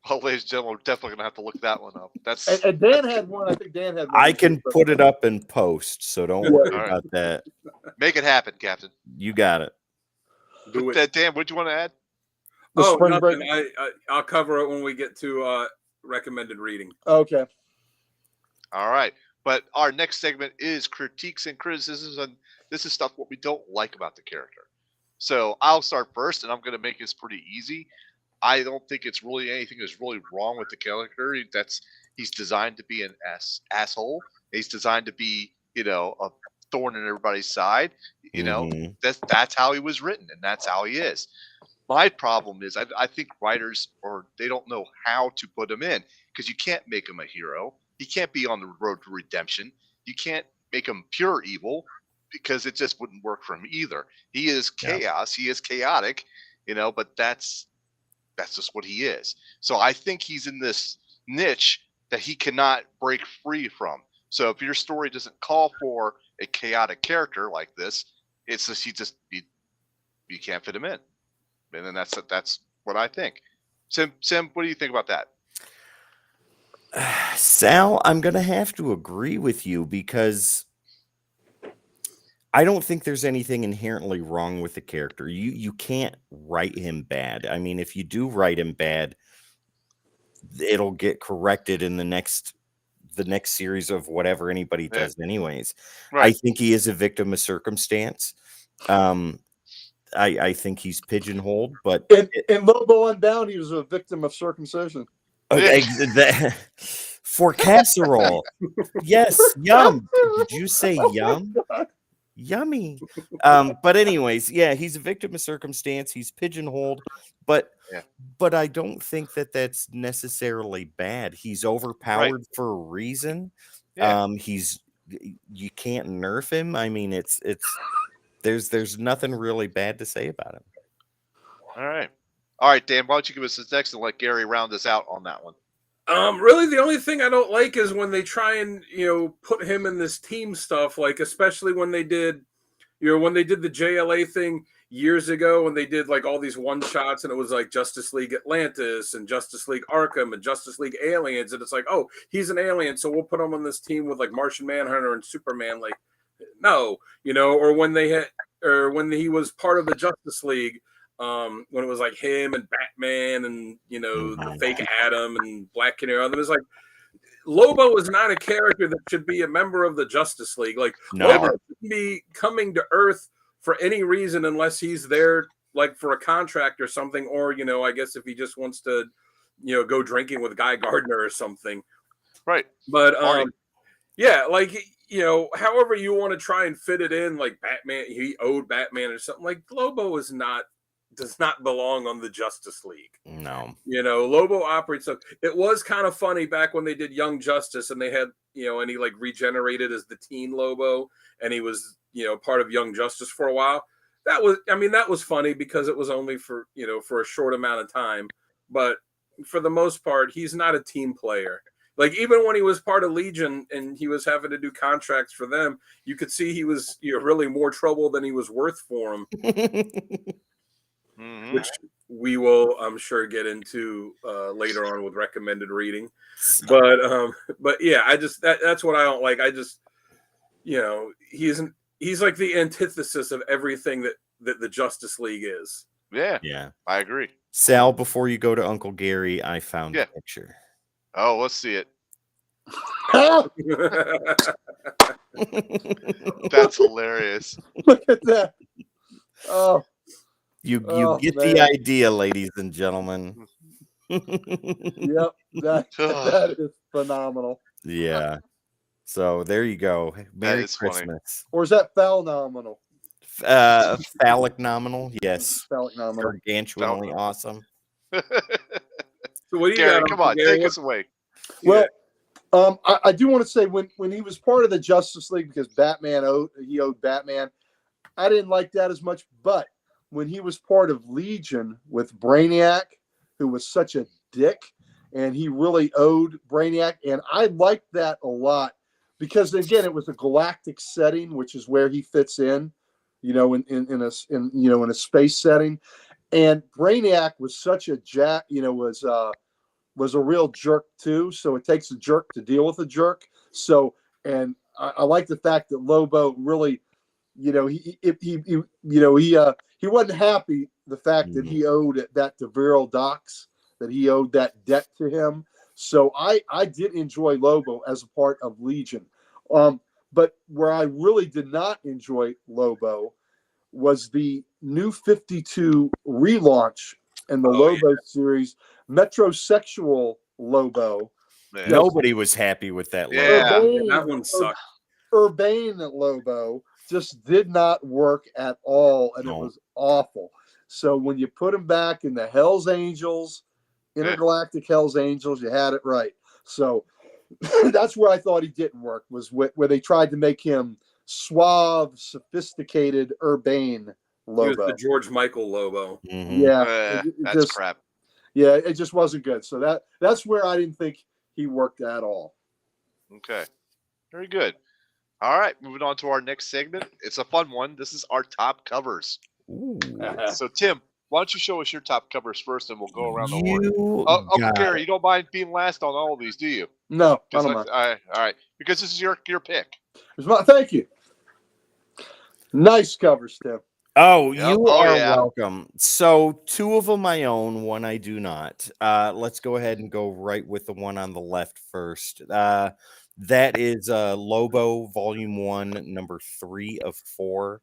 Well, ladies and gentlemen, we're definitely gonna have to look that one up. And Dan had one. I think Dan had one. I can put it up in post, so don't worry about that. Make it happen, Captain. You got it. Do it. Dan, what do you want to add? Nothing. I'll cover it when we get to recommended reading. Okay. All right. But our next segment is critiques and criticisms, and this is stuff what we don't like about the character. So I'll start first, and I'm going to make this pretty easy. I don't think it's really anything that's really wrong with the character. He's designed to be an asshole. He's designed to be, a thorn in everybody's side. That's how he was written, and that's how he is. My problem is I think writers they don't know how to put him in, because you can't make him a hero. He can't be on the road to redemption. You can't make him pure evil, because it just wouldn't work for him either. He is chaos. Yeah. He is chaotic, but that's just what he is. So I think he's in this niche that he cannot break free from. So if your story doesn't call for a chaotic character like this, it's just you can't fit him in. And then that's what I think. Sim, what do you think about that? Sal, I'm going to have to agree with you because I don't think there's anything inherently wrong with the character. You can't write him bad. I mean, if you do write him bad, it'll get corrected in the next series of whatever anybody does anyways. Right. I think he is a victim of circumstance. I think he's pigeonholed, but in Lobo Unbound, he was a victim of circumcision. okay, for casserole. Yes, yum. Did you say yum? Yummy. But anyways, yeah, he's a victim of circumstance. He's pigeonholed, but I don't think that that's necessarily bad. He's overpowered for a reason. Yeah. You can't nerf him. I mean, it's there's nothing really bad to say about him. All right, Dan, why don't you give us this next and let Gary round us out on that one? Really, the only thing I don't like is when they try and put him in this team stuff, like especially when they did, when they did the JLA thing years ago, when they did like all these one shots, and it was like Justice League Atlantis and Justice League Arkham and Justice League Aliens, and it's like, oh, he's an alien, so we'll put him on this team with like Martian Manhunter and Superman. Like, no, or when he was part of the Justice League. When it was like him and Batman and the fake Adam and Black Canary, it was like Lobo is not a character that should be a member of the Justice League. Like Lobo shouldn't be coming to Earth for any reason unless he's there like for a contract or something, or I guess if he just wants to go drinking with Guy Gardner or something. Right. But yeah, like however you want to try and fit it in, like Batman, he owed Batman or something. Like Lobo does not belong on the Justice League. No. Lobo operates. So it was kind of funny back when they did Young Justice and they had, and he like regenerated as the teen Lobo and he was, part of Young Justice for a while. That was funny because it was only for, for a short amount of time. But for the most part, he's not a team player. Like even when he was part of Legion and he was having to do contracts for them, you could see he was really more trouble than he was worth for him. Which we will, I'm sure, get into later on with recommended reading. But yeah, that's what I don't like. I just, he's like the antithesis of everything that the Justice League is. Yeah, I agree. Sal, before you go to Uncle Gary, I found a picture. Oh, let's see it. That's hilarious. Look at that. Oh. You get the idea, ladies and gentlemen. Yep, that is phenomenal. Yeah. So there you go. Merry Christmas. Funny. Or is that foul nominal? Phallic nominal, yes. Phallic nominal. Gargantuanly awesome. So what do you Gary, got? come on, take us away. Well, I do want to say when he was part of the Justice League, because he owed Batman, I didn't like that as much, but when he was part of Legion with Brainiac, who was such a dick, and he really owed Brainiac, and I liked that a lot because again, it was a galactic setting, which is where he fits in, in a space setting, and Brainiac was such a was a real jerk too. So it takes a jerk to deal with a jerk. So, and I like the fact that Lobo really, he wasn't happy the fact that he owed that to Viral Docs, that he owed that debt to him. So I did enjoy Lobo as a part of Legion. But where I really did not enjoy Lobo was the New 52 relaunch in the Lobo series, Metrosexual Lobo. Man. Nobody was happy with that Lobo. Urbane, that one sucked. Urbane Lobo just did not work at all, and it was awful. So when you put him back in the Hells Angels, Intergalactic Hells Angels, you had it right. So that's where I thought he didn't work, was where they tried to make him suave, sophisticated, urbane Lobo. He was the George Michael Lobo. Mm-hmm. Yeah, that's crap. Yeah, it just wasn't good. So that's where I didn't think he worked at all. Okay, very good. All right, moving on to our next segment. It's a fun one. This is our top covers. Ooh. So Tim, Why don't you show us your top covers first, and we'll go around the horn. You Uncle got Gary, you don't mind being last on all of these, do you? No, I Because don't mind. all right, because this is your pick. Thank you. Nice covers, Tim. Oh, Yep. you Oh, are yeah. welcome. So 2 of them I own, 1 I do not. Let's go ahead and go right with the one on the left first. That is Lobo Volume 1, number 3 of 4.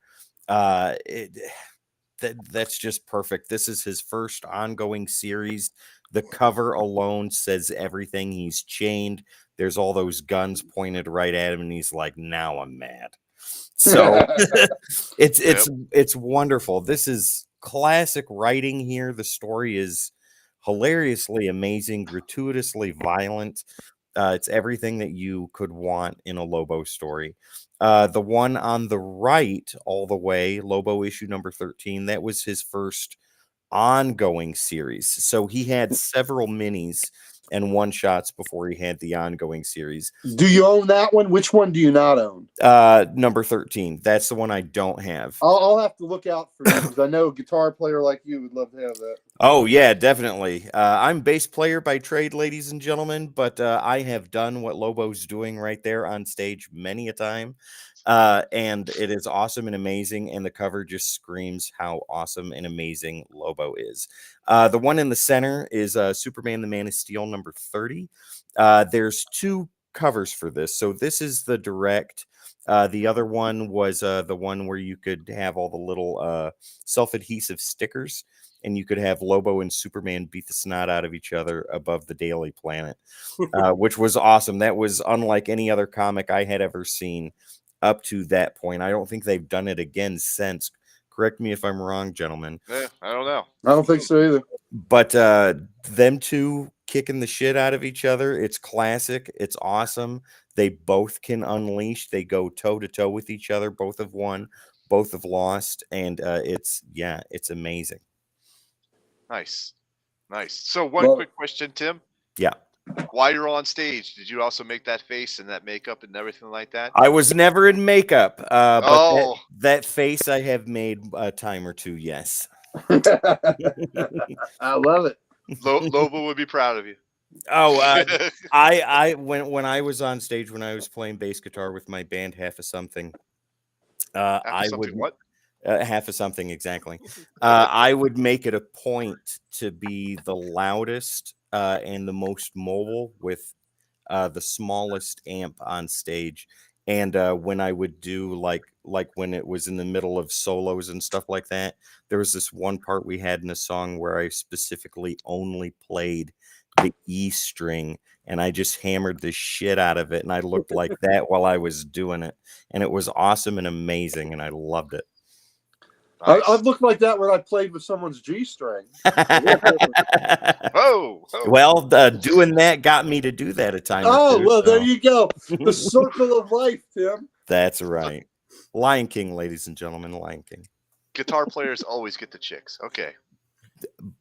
That's just perfect. This is his first ongoing series. The cover alone says everything. He's chained. There's all those guns pointed right at him, and he's like, "Now I'm mad." So it's wonderful. This is classic writing here. The story is hilariously amazing, gratuitously violent. It's everything that you could want in a Lobo story. The one on the right, all the way, Lobo issue number 13, that was his first ongoing series. So he had several minis and one shots before he had the ongoing series. Do you own that one? Which one do you not own? Number 13. That's the one I don't have. I'll have to look out for you because I know a guitar player like you would love to have that. Oh, yeah, definitely. I'm bass player by trade, ladies and gentlemen, but I have done what Lobo's doing right there on stage many a time. And it is awesome and amazing, and the cover just screams how awesome and amazing Lobo is. The one in the center is Superman the Man of Steel number 30. There's 2 covers for this. So this is the direct. The other one was the one where you could have all the little self-adhesive stickers, and you could have Lobo and Superman beat the snot out of each other above the Daily Planet, which was awesome. That was unlike any other comic I had ever seen up to that point. I don't think they've done it again since. Correct me if I'm wrong, gentlemen. Yeah, I don't know. I don't think so either. But them 2 kicking the shit out of each other, it's classic. It's awesome. They both can unleash. They go toe to toe with each other. Both have won. Both have lost. And it's amazing. Nice. So one quick question, Tim. Yeah. While you're on stage, did you also make that face and that makeup and everything like that? I was never in makeup, but Oh. that face I have made a time or 2, yes. I love it. Lobo would be proud of you. Oh, I when I was on stage, when I was playing bass guitar with my band, Half of Something, I would what? Half of Something, exactly. I would make it a point to be the loudest and the most mobile with the smallest amp on stage. And when I would do like when it was in the middle of solos and stuff like that, there was this one part we had in a song where I specifically only played the E string, and I just hammered the shit out of it, and I looked like that while I was doing it, and it was awesome and amazing, and I loved it. Nice. I've looked like that when I played with someone's G string. Oh. Well, doing that got me to do that a time. Oh, or 2, well, so. there you go. The circle of life, Tim. That's right. Lion King, ladies and gentlemen, Lion King. Guitar players always get the chicks. Okay.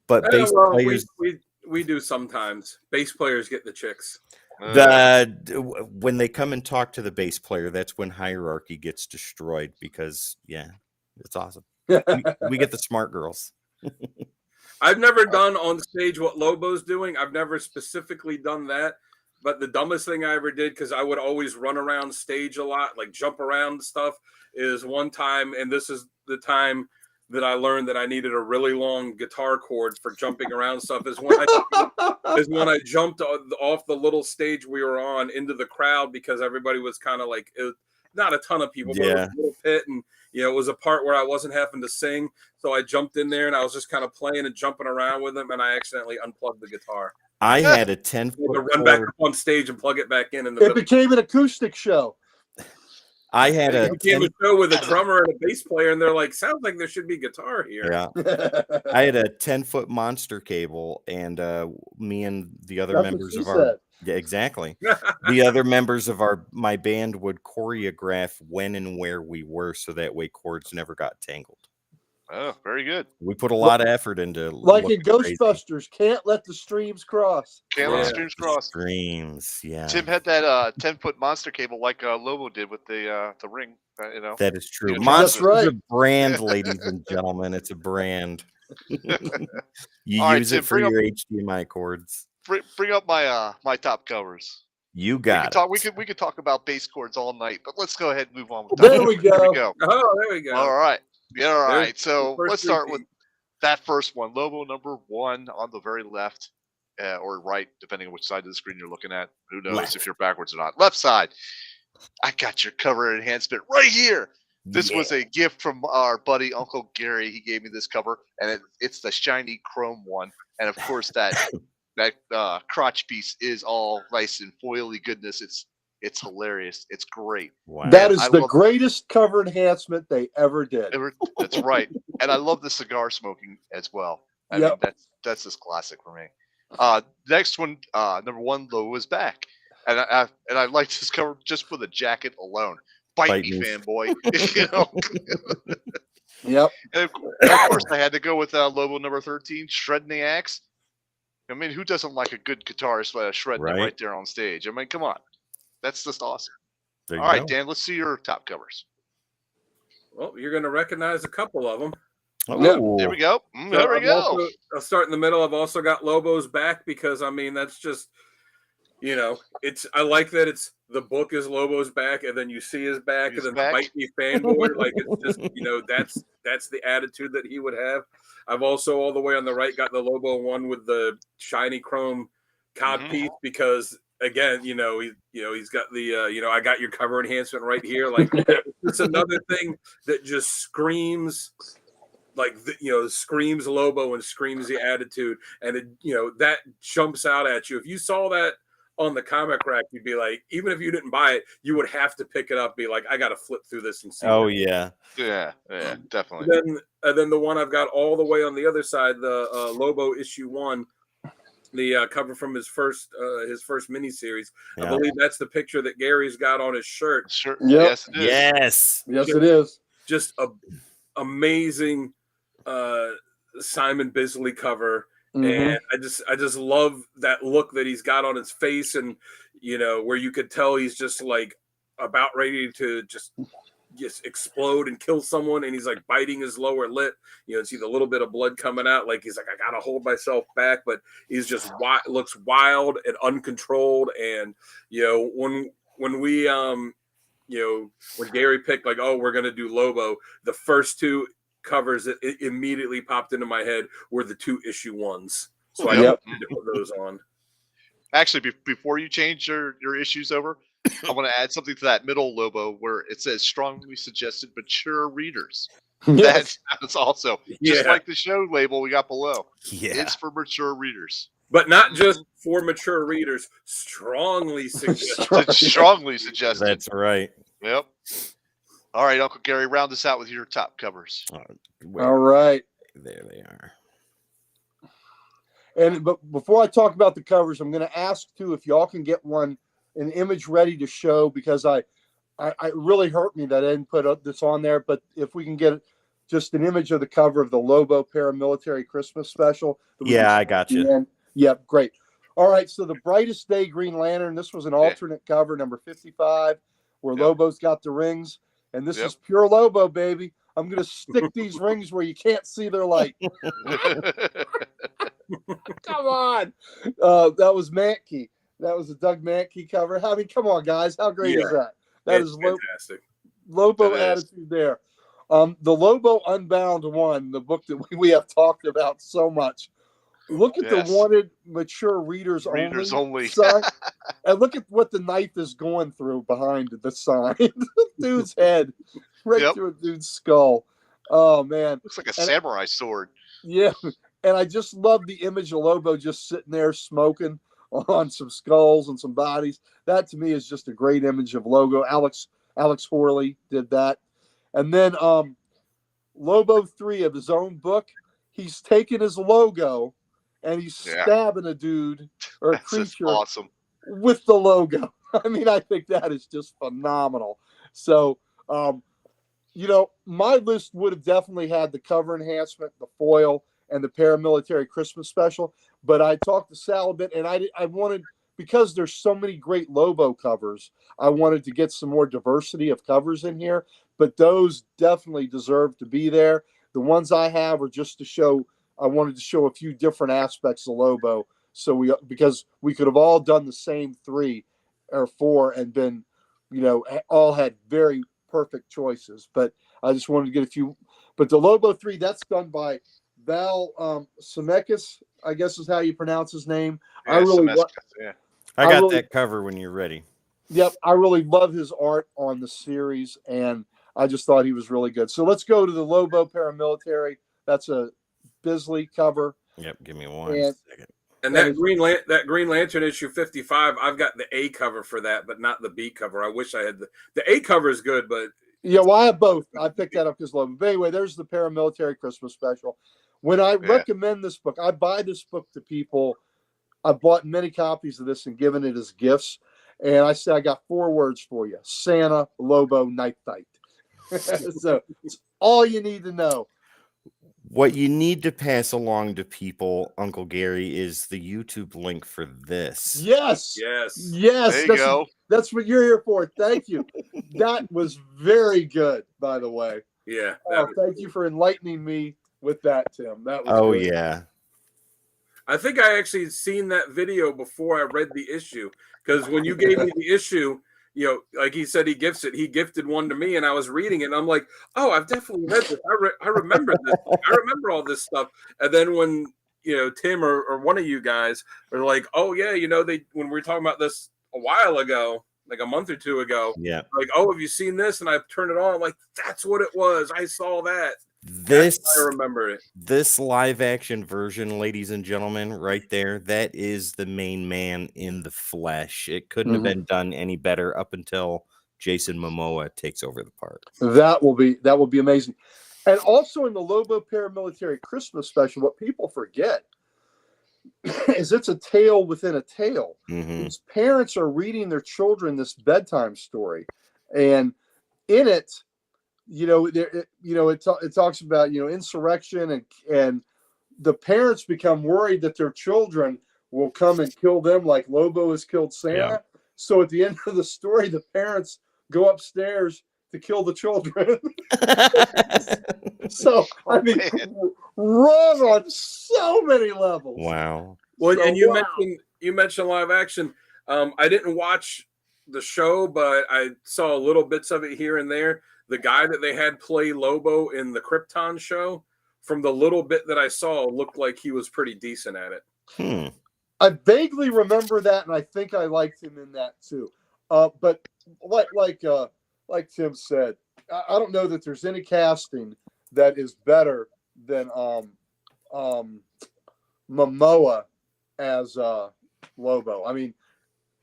But bass players, we do sometimes. Bass players get the chicks. when they come and talk to the bass player, that's when hierarchy gets destroyed, because it's awesome. we get the smart girls. I've never done on stage what Lobo's doing. I've never specifically done that. But the dumbest thing I ever did, because I would always run around stage a lot, like jump around and stuff, is one time, and this is the time that I learned that I needed a really long guitar cord for jumping around stuff, is when I jumped off the little stage we were on into the crowd, because everybody was kind of like, not a ton of people, but it was a little pit, and it was a part where I wasn't having to sing, so I jumped in there and I was just kind of playing and jumping around with them, and I accidentally unplugged the guitar. I had a 10-foot to run back up on stage and plug it back in the middle. It became an acoustic show. I had a show with a drummer and a bass player, and they're like, sounds like there should be guitar here. Yeah. I had a 10-foot monster cable, and me and the other members of our exactly. The other members of my band would choreograph when and where we were, so that way cords never got tangled. Oh, very good. We put a lot of effort into Like in looking crazy. Ghostbusters, can't let the streams cross. Can't let Yeah. the streams cross. Streams, yeah. Tim had that 10-foot monster cable like Lobo did with the ring. That is true. Yeah, Monster's that's right. a brand, ladies and gentlemen. It's a brand. You All right, use Tim, it for your HDMI cords. bring up my top covers. You got it. We could talk about bass chords all night, but let's go ahead and move on with There top we covers. Here we go. go. Oh, there we go. All right. Yeah, all There's right. So first let's start with repeat. that first one. Lobo number 1 on the very left or right, depending on which side of the screen you're looking at. Who knows Left. if you're backwards or not. Left side. I got your cover enhancement right here. This was a gift from our buddy Uncle Gary. He gave me this cover, and it's the shiny chrome one. And of course, that crotch piece is all nice and foily goodness. It's hilarious. It's great. Wow. That is I the love- greatest cover enhancement they ever did. That's right. And I love the cigar smoking as well. I Yep. mean, that's just classic for me. Next one, number 1, Lobo is back, and I like this cover just for the jacket alone. Bite me, fanboy. You know. Yep. And of course, I had to go with Lobo number 13, shredding the axe. I mean, who doesn't like a good guitarist shredding it right there on stage? I mean, come on, that's just awesome. There you All right, go. Dan, let's see your top covers. Well, you're going to recognize a couple of them. Oh, There we go. So There we go. I'll start in the middle. I've also got Lobo's back because, I mean, that's just, I like that it's the book is Lobo's back, and then you see his back, He's and then back. the Bite Me fanboy. Like, it's just, that's the attitude that he would have. I've also, all the way on the right, got the Lobo one with the shiny chrome codpiece because, again, he's got the, I got your cover enhancement right here. Like, it's another thing that just screams. Like, screams Lobo and screams the attitude. And, that jumps out at you. If you saw that on the comic rack, you'd be like, even if you didn't buy it, you would have to pick it up, be like, I got to flip through this and see. Oh, that. yeah. Yeah, definitely. Then the one I've got all the way on the other side, the Lobo issue 1, the cover from his first miniseries. I believe that's the picture that Gary's got on his shirt. Sure. Yep. Yes, it is. Yes. Yes, it is. Just a amazing Simon Bisley cover. Mhm. And I just love that look that he's got on his face, and where you could tell he's just like about ready to just explode and kill someone, and he's like biting his lower lip. See the little bit of blood coming out, like he's like, I gotta hold myself back, but he's just looks wild and uncontrolled. And when we when Gary picked like, oh, we're gonna do Lobo, the first 2 covers that immediately popped into my head were the 2 issue ones. So I had to put those on. Actually, before you change your issues over, I want to add something to that middle Lobo where it says strongly suggested mature readers. Yes. That's also just like the show label we got below. Yeah. It's for mature readers. But not just for mature readers, strongly suggested. Strongly suggested. That's right. Yep. All right, Uncle Gary, round us out with your top covers. All right. There they are. But before I talk about the covers, I'm going to ask too if y'all can get an image ready to show, because I it really hurt me that I didn't put this on there. But if we can get just an image of the cover of the Lobo Paramilitary Christmas Special. Yeah, I got you. Yep, great. All right, so the Brightest Day Green Lantern. This was an alternate cover, number 55, where Lobo's got the rings. And this is pure Lobo, baby. I'm going to stick these rings where you can't see their light. Come on. That was Mankey. That was a Doug Mankey cover. I mean, come on, guys. How great is that? That is fantastic. Lobo attitude there. The Lobo Unbound one, the book that we have talked about so much. Look at the wanted mature readers only sign, and look at what the knife is going through behind the sign. Dude's head, through a dude's skull. Oh man, looks like a samurai sword. Yeah, and I just love the image of Lobo just sitting there smoking on some skulls and some bodies. That to me is just a great image of Lobo. Alex Horley did that, and then Lobo 3 of his own book. He's taken his logo. And he's stabbing a dude or a creature with the logo. I mean, I think that is just phenomenal. So my list would have definitely had the cover enhancement, the foil, and the paramilitary Christmas special. But I talked to Sal a bit, and I wanted, because there's so many great Lobo covers, I wanted to get some more diversity of covers in here. But those definitely deserve to be there. The ones I have are just to show. I wanted to show a few different aspects of Lobo, because we could have all done the same 3 or 4 and been, all had very perfect choices. But I just wanted to get a few. But the Lobo 3, that's done by Val Zemeckis, I guess is how you pronounce his name. Yeah, I really yeah. I got that cover when you're ready. Yep, I really love his art on the series, and I just thought he was really good. So let's go to the Lobo Paramilitary. That's a Bisley cover. Yep, give me one second. And that Green Lantern issue 55, I've got the A cover for that, but not the B cover. I wish I had the A cover is good, but yeah, well, I have both. I picked that up because Lobo. But anyway, there's the Paramilitary Christmas special. When I recommend this book, I buy this book to people. I bought many copies of this and given it as gifts. And I said, I got 4 words for you: Santa, Lobo, Night Fight. So it's all you need to know. What you need to pass along to people, Uncle Gary, is the YouTube link for this. Yes. There you go. That's what you're here for. Thank you. That was very good, by the way. Yeah. Thank you for enlightening me with that, Tim. That was good. Yeah. I think I actually seen that video before I read the issue, because when you gave me the issue, like he said, he gifted one to me, and I was reading it, and I'm like, oh, I've definitely read this. I remember this. I remember all this stuff. And then when Tim or one of you guys are like, oh yeah, when we were talking about this a while ago, like a month or 2 ago, like, oh, have you seen this? And I turned it on. I'm like, that's what it was. I saw that. I remember it. This live action version, ladies and gentlemen, right there, that is the main man in the flesh. It couldn't have been done any better up until Jason Momoa takes over the part. That will be amazing. And also in the Lobo Paramilitary Christmas special, what people forget is it's a tale within a tale. These parents are reading their children this bedtime story, and in it, it talks about insurrection, and the parents become worried that their children will come and kill them like Lobo has killed Santa. Yeah. So at the end of the story, the parents go upstairs to kill the children. So I mean, wrong on so many levels. Wow. Well, and you mentioned live action. I didn't watch the show, but I saw little bits of it here and there. The guy that they had play Lobo in the Krypton show, from the little bit that I saw, looked like he was pretty decent at it. I vaguely remember that, and I think I liked him in that too. But like Tim said, I don't know that there's any casting that is better than Momoa as Lobo. I mean,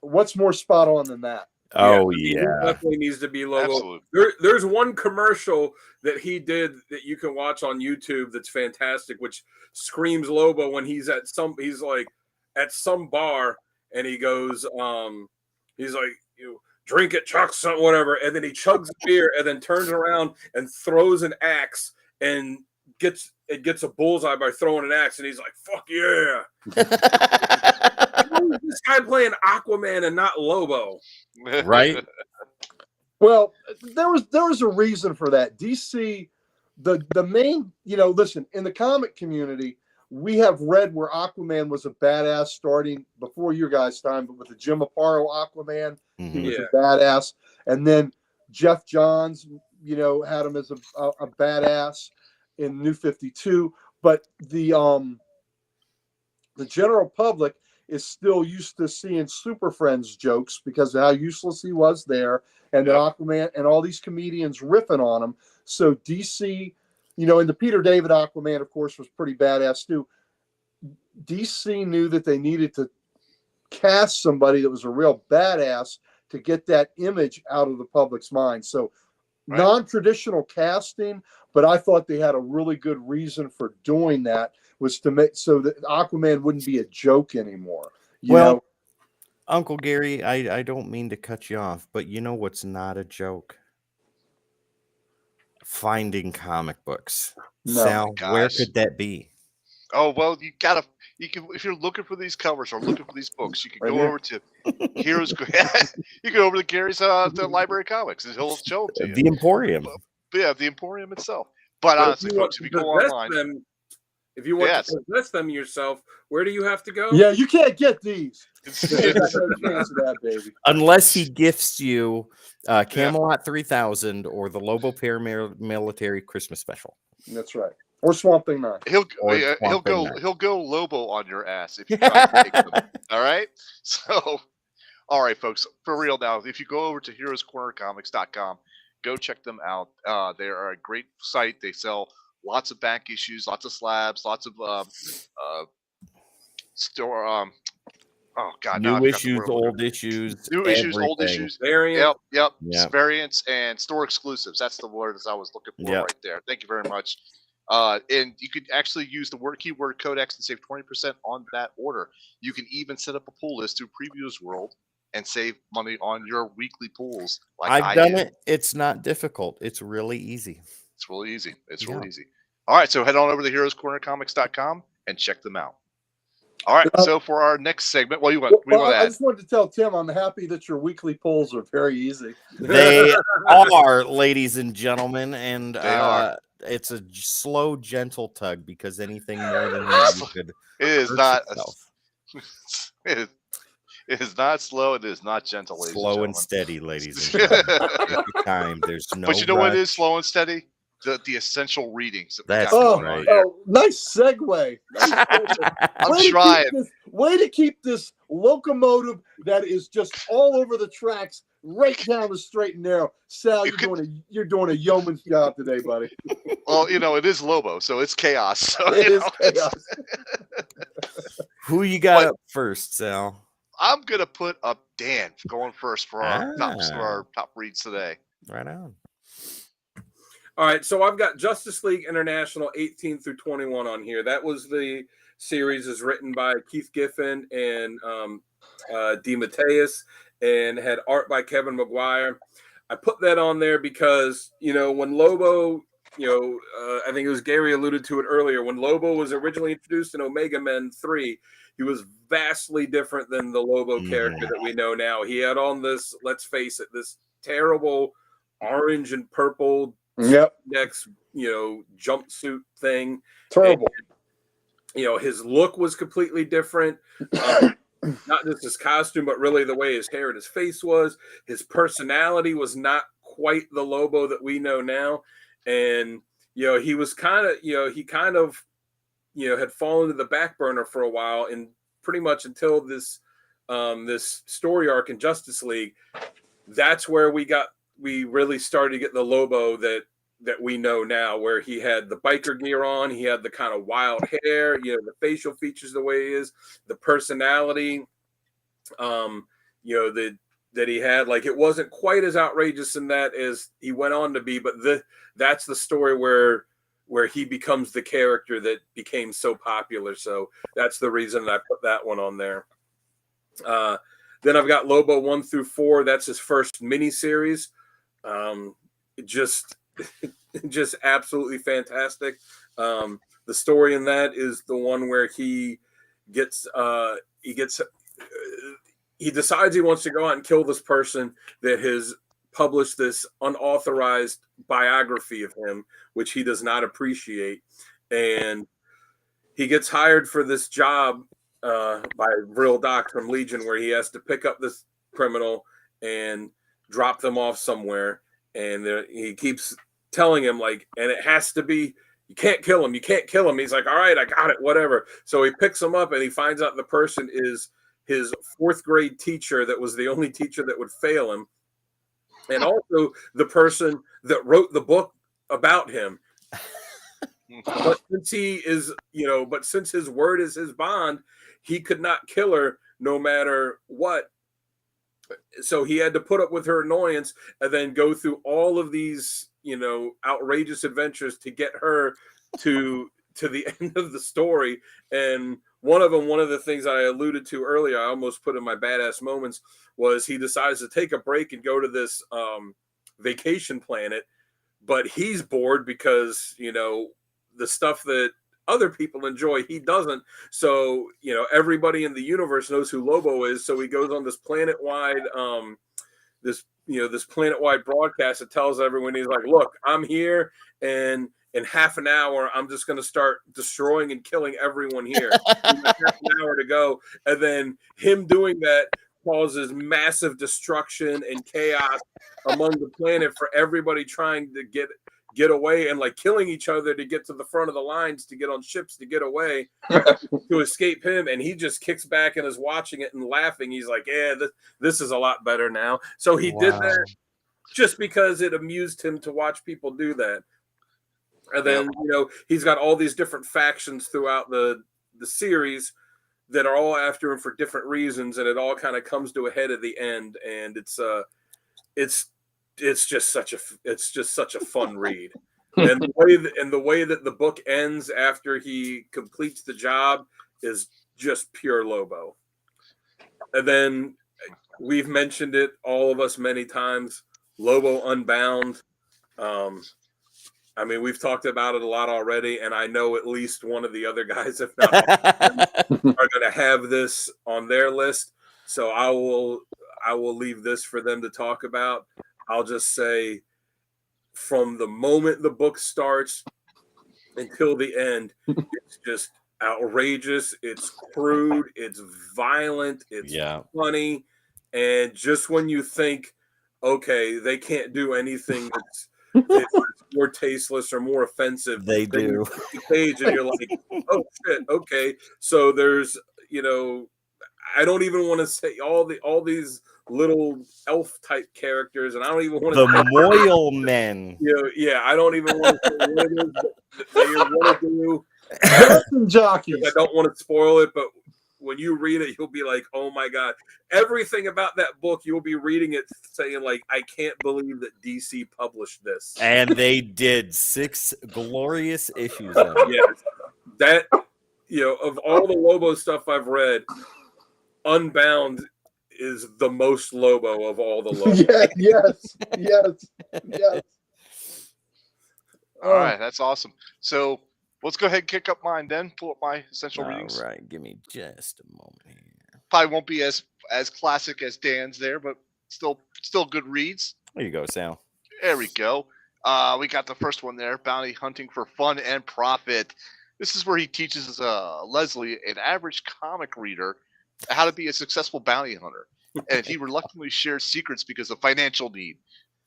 what's more spot on than that? Oh, He definitely needs to be Lobo. There's one commercial that he did that you can watch on YouTube that's fantastic, which screams Lobo when he's at some bar, and he goes, he's like, drink it, chuck something, whatever, and then he chugs a beer and then turns around and throws an axe and gets a bullseye by throwing an axe, and he's like, fuck yeah. This guy playing Aquaman and not Lobo, right? Well, there was a reason for that. DC, the main, listen, in the comic community, we have read where Aquaman was a badass starting before your guys' time, but with the Jim Aparo Aquaman, he was a badass, and then Jeff Johns, had him as a badass in New 52, but the general public is still used to seeing Super Friends jokes because of how useless he was there, and then Aquaman and all these comedians riffing on him. So DC, and the Peter David Aquaman, of course, was pretty badass too. DC knew that they needed to cast somebody that was a real badass to get that image out of the public's mind. So non-traditional casting, but I thought they had a really good reason for doing that, was to make so that Aquaman wouldn't be a joke anymore. You know? Uncle Gary, I don't mean to cut you off, but you know what's not a joke? finding comic books. No. Sal, Oh my where gosh. could that be? Oh well, you can, if you're looking for these covers or looking for these books, you can Right go here. over to Heroes. You can go over to Gary's the Library of Comics, and he'll show them to you. The Emporium. But yeah, the Emporium itself. But But honestly, folks, if you go online, if you want Yes. to possess them yourself, where do you have to go? Yeah, you can't get these. it's, There's it's, no chance of that, baby. Unless he gifts you Camelot 3000 or the Lobo Paramilitary Christmas Special. That's right. Or Swamp Thing 9. he'll Or he'll Swamp Thing go Knight. he'll go Lobo on your ass if you try to take them. All right, so all right, folks, for real now. If you go over to heroescornercomics.com, go check them out. They are a great site. They sell lots of back issues, lots of slabs, lots of store. Oh God, now I New forgot the issues, word I'm looking old issues, New issues, old everything. issues. Variant. Yep. Yep. Variants and store exclusives. That's the words I was looking for Yep. right there. Thank you very much. And you could actually use the keyword Codex and save 20% on that order. You can even set up a pool list through Previews World and save money on your weekly pools. Like I've done it. It's not difficult. It's really easy. It's really easy. It's Yeah. really easy. All right, so head on over to heroescornercomics.com and check them out. All right, so for our next segment, what do you want? What do you want to I add? just wanted to tell Tim I'm happy that your weekly polls are very easy. They are, ladies and gentlemen, and They are. it's a slow, gentle tug because anything more than that you could It is hurt not. yourself. It is not slow. It is not gentle, ladies Slow and and gentlemen. steady, ladies and gentlemen. Take your time. There's no. But you know what rush. is slow and steady? The essential readings that we That's got Oh, going on right. here. nice segue. Nice segue. I'm Way to trying. Way to keep this locomotive that is just all over the tracks right down the straight and narrow. Sal, you're doing a yeoman's job today, buddy. Well, it is Lobo, so it's chaos. So, It is chaos. Who you got But- up first, Sal? I'm gonna put up Dan going first for our Ah. top reads today. Right on. All right, so I've got Justice League International 18 through 21 on here. That was the series is written by Keith Giffen and DeMatteis and had art by Kevin Maguire. I put that on there because, when Lobo, I think it was Gary alluded to it earlier, when Lobo was originally introduced in Omega Men 3, he was vastly different than the Lobo character that we know now. He had on this, let's face it, this terrible orange and purple Yep. next, jumpsuit thing. Terrible. And, his look was completely different. Not just his costume, but really the way his hair and his face was. His personality was not quite the Lobo that we know now. And, he was kind of, had fallen to the back burner for a while, and pretty much until this story arc in Justice League, that's where we really started to get the Lobo that we know now, where he had the biker gear on, he had the kind of wild hair, the facial features the way he is, the personality, that he had. Like, it wasn't quite as outrageous in that as he went on to be, but that's the story where he becomes the character that became so popular. So that's the reason I put that one on there. Then I've got Lobo 1 through 4. That's his first miniseries. Just absolutely fantastic. The story in that is the one where he decides he wants to go out and kill this person that has published this unauthorized biography of him, which he does not appreciate. And he gets hired for this job by Vril Doc from Legion, where he has to pick up this criminal and drop them off somewhere. And he keeps telling him, like, and it has to be, you can't kill him. You can't kill him. He's like, all right, I got it, whatever. So he picks him up and he finds out the person is his 4th grade teacher that was the only teacher that would fail him. And also the person that wrote the book about him. But since since his word is his bond, he could not kill her no matter what. So he had to put up with her annoyance and then go through all of these, outrageous adventures to get her to the end of the story. And one of the things I alluded to earlier, I almost put in my badass moments, was he decides to take a break and go to this vacation planet, but he's bored because the stuff that other people enjoy he doesn't. So everybody in the universe knows who Lobo is, so he goes on this planet-wide this planet-wide broadcast that tells everyone, he's like, look, I'm here, and in half an hour I'm just going to start destroying and killing everyone here. Half an hour to go. And then him doing that causes massive destruction and chaos among the planet for everybody trying to get away, and like killing each other to get to the front of the lines, to get on ships, to get away, to escape him. And he just kicks back and is watching it and laughing. He's like, yeah, this is a lot better now. So he did that just because it amused him to watch people do that. And then he's got all these different factions throughout the series that are all after him for different reasons, and it all kind of comes to a head at the end. And it's just such a fun read. And the way that the book ends after he completes the job is just pure Lobo. And then we've mentioned it, all of us, many times, Lobo Unbound. I mean, we've talked about it a lot already, and I know at least one of the other guys, if not all of them, are going to have this on their list. So I will leave this for them to talk about. I'll just say, from the moment the book starts until the end, it's just outrageous. It's crude. It's violent. It's funny. And just when you think, okay, they can't do anything that's more tasteless or more offensive, they do. The page, and you're like, oh shit, okay. So there's, I don't even want to say all these little elf type characters, and I don't even want to the Moyle Men. I don't even want to say what it is that they want to do. Jockeys. I don't want to spoil it, but when you read it, you'll be like, oh my God. Everything about that book, you'll be reading it saying, like, I can't believe that DC published this. And they did 6 glorious issues of it. Yes. That, of all the Lobo stuff I've read, Unbound is the most Lobo of all the Lobo. Yes. All right, that's awesome. So let's go ahead and kick up mine then. Pull up my essential readings. All right, give me just a moment here. Probably won't be as classic as Dan's there, but still good reads. There you go, Sal. There we go. We got the first one there, Bounty Hunting for Fun and Profit. This is where he teaches Leslie, an average comic reader, how to be a successful bounty hunter. And he reluctantly shares secrets because of financial need.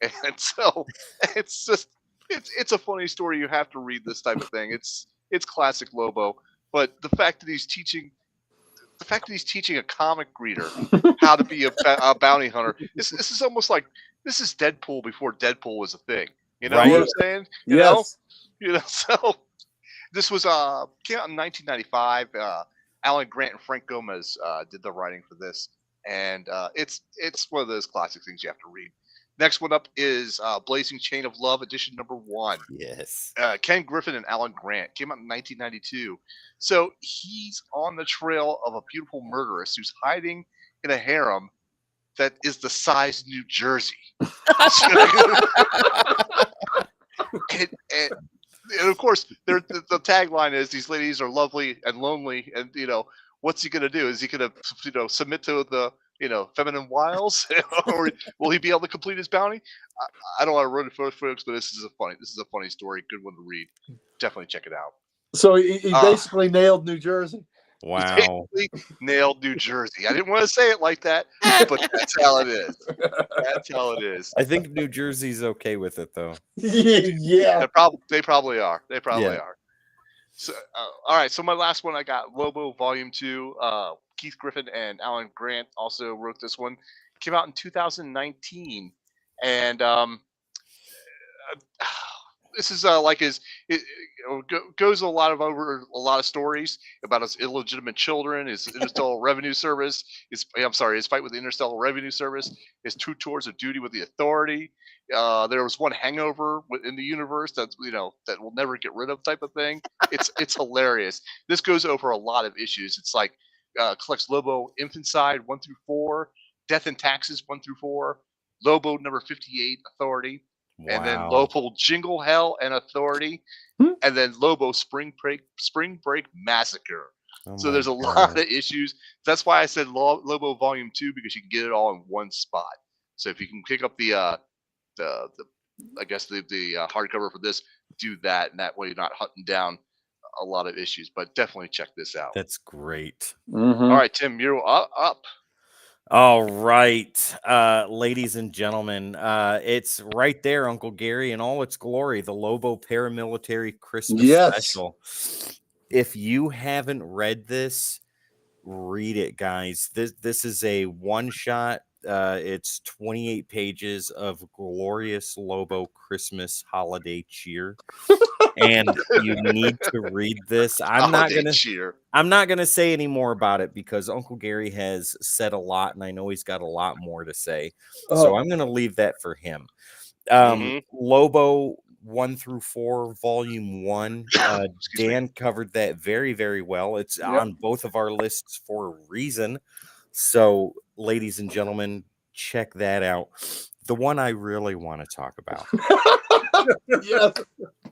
And so it's a funny story. You have to read this type of thing. It's classic Lobo. But the fact that he's teaching a comic reader how to be a bounty hunter, this is almost like, this is Deadpool before Deadpool was a thing. You know what I'm saying? You know? So this was came out in 1995. Alan Grant and Frank Gomez did the writing for this, and it's one of those classic things you have to read. Next one up is Blazing Chain of Love, edition number 1. Yes. Ken Griffin and Alan Grant, came out in 1992. So he's on the trail of a beautiful murderess who's hiding in a harem that is the size New Jersey. And of course, the tagline is, these ladies are lovely and lonely, and what's he going to do? Is he going to submit to the feminine wiles, or will he be able to complete his bounty? I don't want to ruin it for folks, but this is a funny story, good one to read. Definitely check it out. So he basically nailed New Jersey. Wow. He nailed New Jersey. I didn't want to say it like that, but that's how it is. That's how it is. I think New Jersey's okay with it, though. Yeah. They probably are. They probably are. So, all right. So my last one, I got Lobo Volume 2. Keith Griffin and Alan Grant also wrote this one. Came out in 2019, and this is like goes over a lot of stories about his illegitimate children, his interstellar revenue service, his fight with the Interstellar Revenue Service, his 2 tours of duty with the Authority. There was one hangover in the universe that will never get rid of type of thing. It's hilarious. This goes over a lot of issues. It's like collects Lobo Infanticide 1 through 4, Death and Taxes 1 through 4, Lobo number 58 Authority, and then Wow. Lobo Jingle Hell and Authority, and then Lobo Spring Break Massacre. Oh So my there's a God. lot of issues. That's why I said Lobo Volume 2, because you can get it all in one spot. So if you can pick up the I guess the hardcover for this, do that, and that way you're not hunting down a lot of issues. But definitely check this out. That's great. All right, Tim, you're up. All right, ladies and gentlemen, it's right there, Uncle Gary, in all its glory, the Lobo Paramilitary Christmas Special. If you haven't read this, read it, guys. This is a one shot. It's 28 pages of glorious Lobo Christmas holiday cheer, and you need to read this. I'm not gonna say any more about it because Uncle Gary has said a lot, and I know he's got a lot more to say. So I'm gonna leave that for him. Lobo 1 through 4, Volume 1. Dan covered that very, very well. It's on both of our lists for a reason. So, ladies and gentlemen, check that out. The one I really want to talk about. Yes.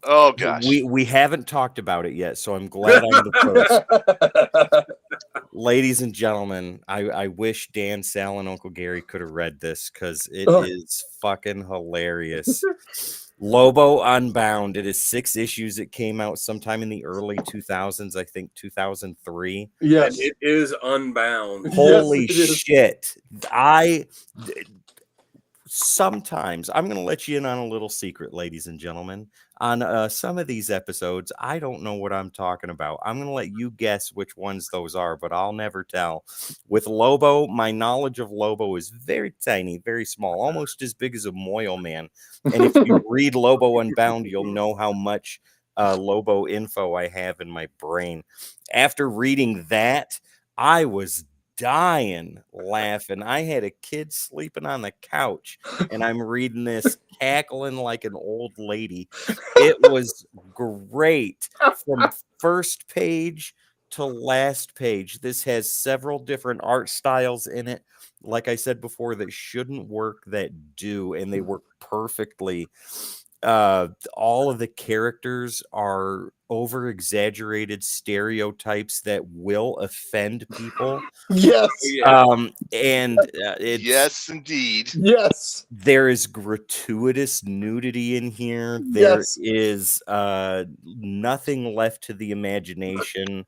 Oh gosh. We haven't talked about it yet, so I'm glad I'm the first. Ladies and gentlemen, I wish Dan, Sal, and Uncle Gary could have read this because it is fucking hilarious. Lobo Unbound. It is 6 issues. It came out sometime in the early 2000s, I think 2003. Yes, and it is unbound. Holy shit. Sometimes I'm going to let you in on a little secret, ladies and gentlemen. On some of these episodes, I don't know what I'm talking about. I'm going to let you guess which ones those are, but I'll never tell. With Lobo, my knowledge of Lobo is very tiny, very small, almost as big as a Moyle Man. And if you read Lobo Unbound, you'll know how much Lobo info I have in my brain. After reading that, I was dying laughing. I had a kid sleeping on the couch, and I'm reading this cackling like an old lady. It was great from first page to last page. This has several different art styles in it. Like I said before, that shouldn't work, that do, and they work perfectly. All of the characters are over exaggerated stereotypes that will offend people. Yes. And it's, yes, indeed. Yes. There is gratuitous nudity in here. There is nothing left to the imagination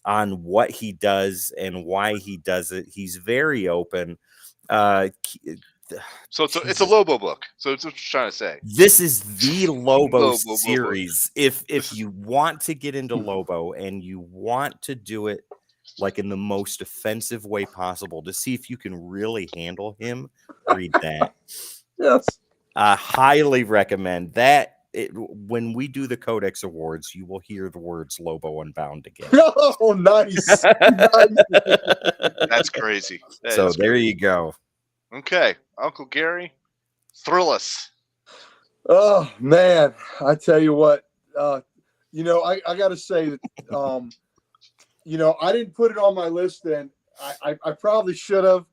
on what he does and why he does it. He's very open. So it's a Lobo book. So it's what you're trying to say. This is the Lobo series. If you want to get into Lobo and you want to do it like in the most offensive way possible to see if you can really handle him, read that. Yes. I highly recommend that. When we do the Codex Awards, you will hear the words Lobo Unbound again. Oh, nice. That's crazy. So there you go. Okay, Uncle Gary, thrill us. Oh man, I tell you what, I got to say that, I didn't put it on my list, and I probably should have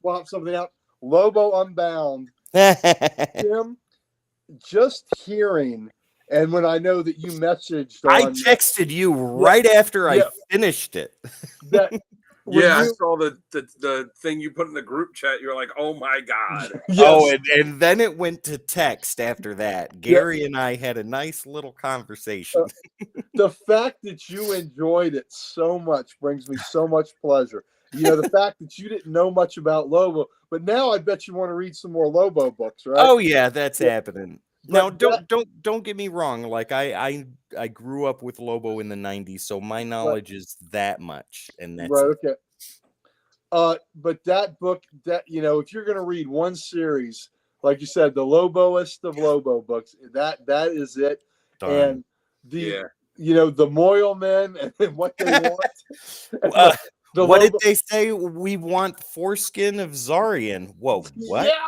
swapped something out. Lobo Unbound. Tim, just hearing, and when I know that you messaged, I texted you right after I finished it. I saw the thing you put in the group chat. You're like, oh my God. Yes. Oh, and then it went to text after that. Gary and I had a nice little conversation. The fact that you enjoyed it so much brings me so much pleasure. The fact that you didn't know much about Lobo, but now I bet you want to read some more Lobo books, right? Oh yeah, that's happening. Now, don't get me wrong. Like I grew up with Lobo in the 90s, so my knowledge is that much, and that's right. Okay. But that book, if you're going to read one series, like you said, the Loboest of Lobo books, that is it. Done. And the Moyle Men and what they want. What did they say? We want foreskin of Zarian. Whoa, what? Yeah.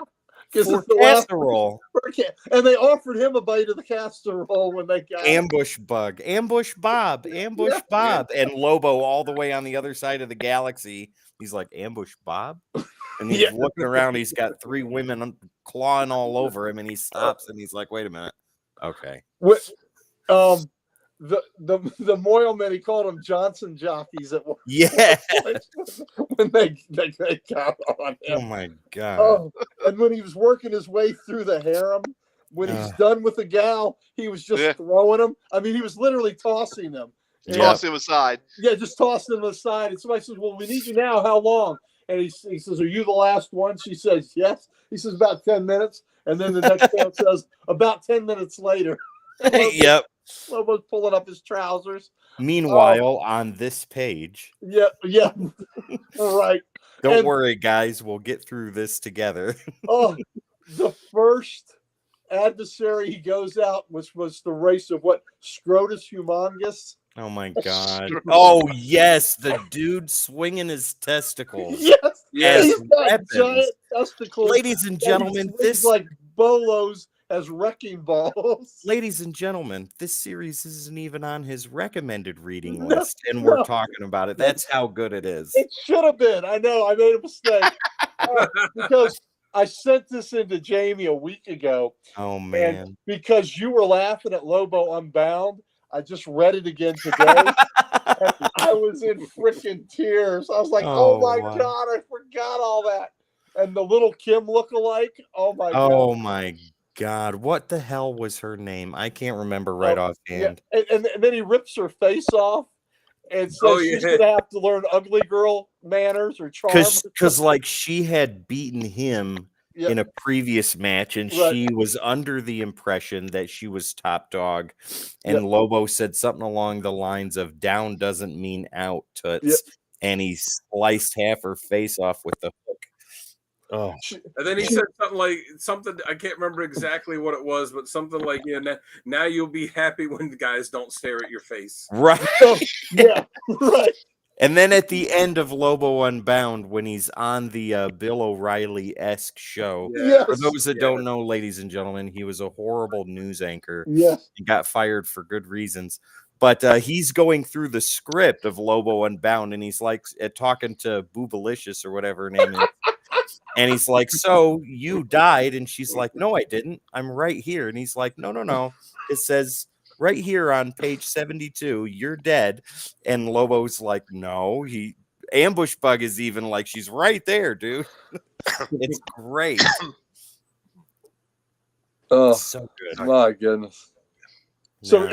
For casserole. And they offered him a bite of the casserole when they got Ambush Bug, Ambush Bob, Ambush Bob, and Lobo all the way on the other side of the galaxy. He's like, Ambush Bob? And he's looking around. He's got 3 women clawing all over him, and he stops and he's like, "Wait a minute, okay." The Moylemen, he called them Johnson jockeys at one Yeah. point when they got on him. Oh my god. Oh, and when he was working his way through the harem, when he's done with the gal, he was just throwing them. I mean, he was literally tossing them. Toss him aside. Yeah, just tossing them aside. And somebody says, "Well, we need you now. How long?" And he says, "Are you the last one?" She says, "Yes." He says, "About 10 minutes." And then the next one says, "About 10 minutes later." Yep. Lobo's pulling up his trousers. Meanwhile, on this page. Yeah. Right. Don't worry, guys. We'll get through this together. The first adversary he goes out, which was the race of what? Scrotus Humongous. Oh my god. Oh yes, the dude swinging his testicles. Yes. He's got giant testicles. Ladies and gentlemen, this like bolos as wrecking balls. Ladies and gentlemen, this series isn't even on his recommended reading list, and we're talking about it. That's how good it is. It should have been. I know. I made a mistake because I sent this into Jamie a week ago. Oh man! And because you were laughing at Lobo Unbound, I just read it again today. And I was in freaking tears. I was like, "Oh my god, I forgot all that." And the little Kim lookalike. Oh my god. Oh my god! What the hell was her name? I can't remember right offhand. Yeah. And then he rips her face off. And so she's gonna have to learn ugly girl manners or charm. Because like she had beaten him in a previous match, and she was under the impression that she was top dog. And Lobo said something along the lines of "down doesn't mean out, toots." And he sliced half her face off with the hook. Oh. And then he said something I can't remember exactly what it was, but something like, now you'll be happy when the guys don't stare at your face. Right. Right. And then at the end of Lobo Unbound, when he's on the Bill O'Reilly-esque show, for those that don't know, ladies and gentlemen, he was a horrible news anchor. He got fired for good reasons. But he's going through the script of Lobo Unbound, and he's like talking to Boobalicious or whatever her name is. And he's like, "So you died?" And she's like, "No, I didn't. I'm right here." And he's like, No. It says right here on page 72, you're dead. And Lobo's like, "No." Ambush Bug is even like, "She's right there, dude." It's great. Oh, so good. My goodness. So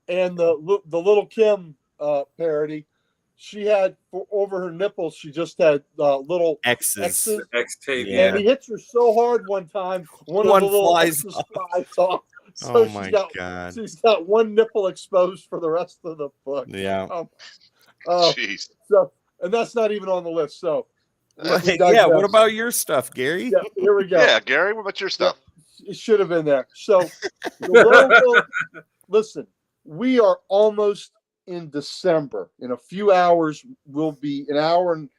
and the little Kim parody. She had over her nipples. She just had little X's. X tape. And he hits her so hard one time, one of the little flies off. So God! She's got one nipple exposed for the rest of the book. Yeah. Jeez. So, and that's not even on the list. So. What about your stuff, Gary? Yeah, here we go. Yeah, Gary, what about your stuff? It should have been there. So, listen, we are almost in December. In a few hours, we'll be an hour and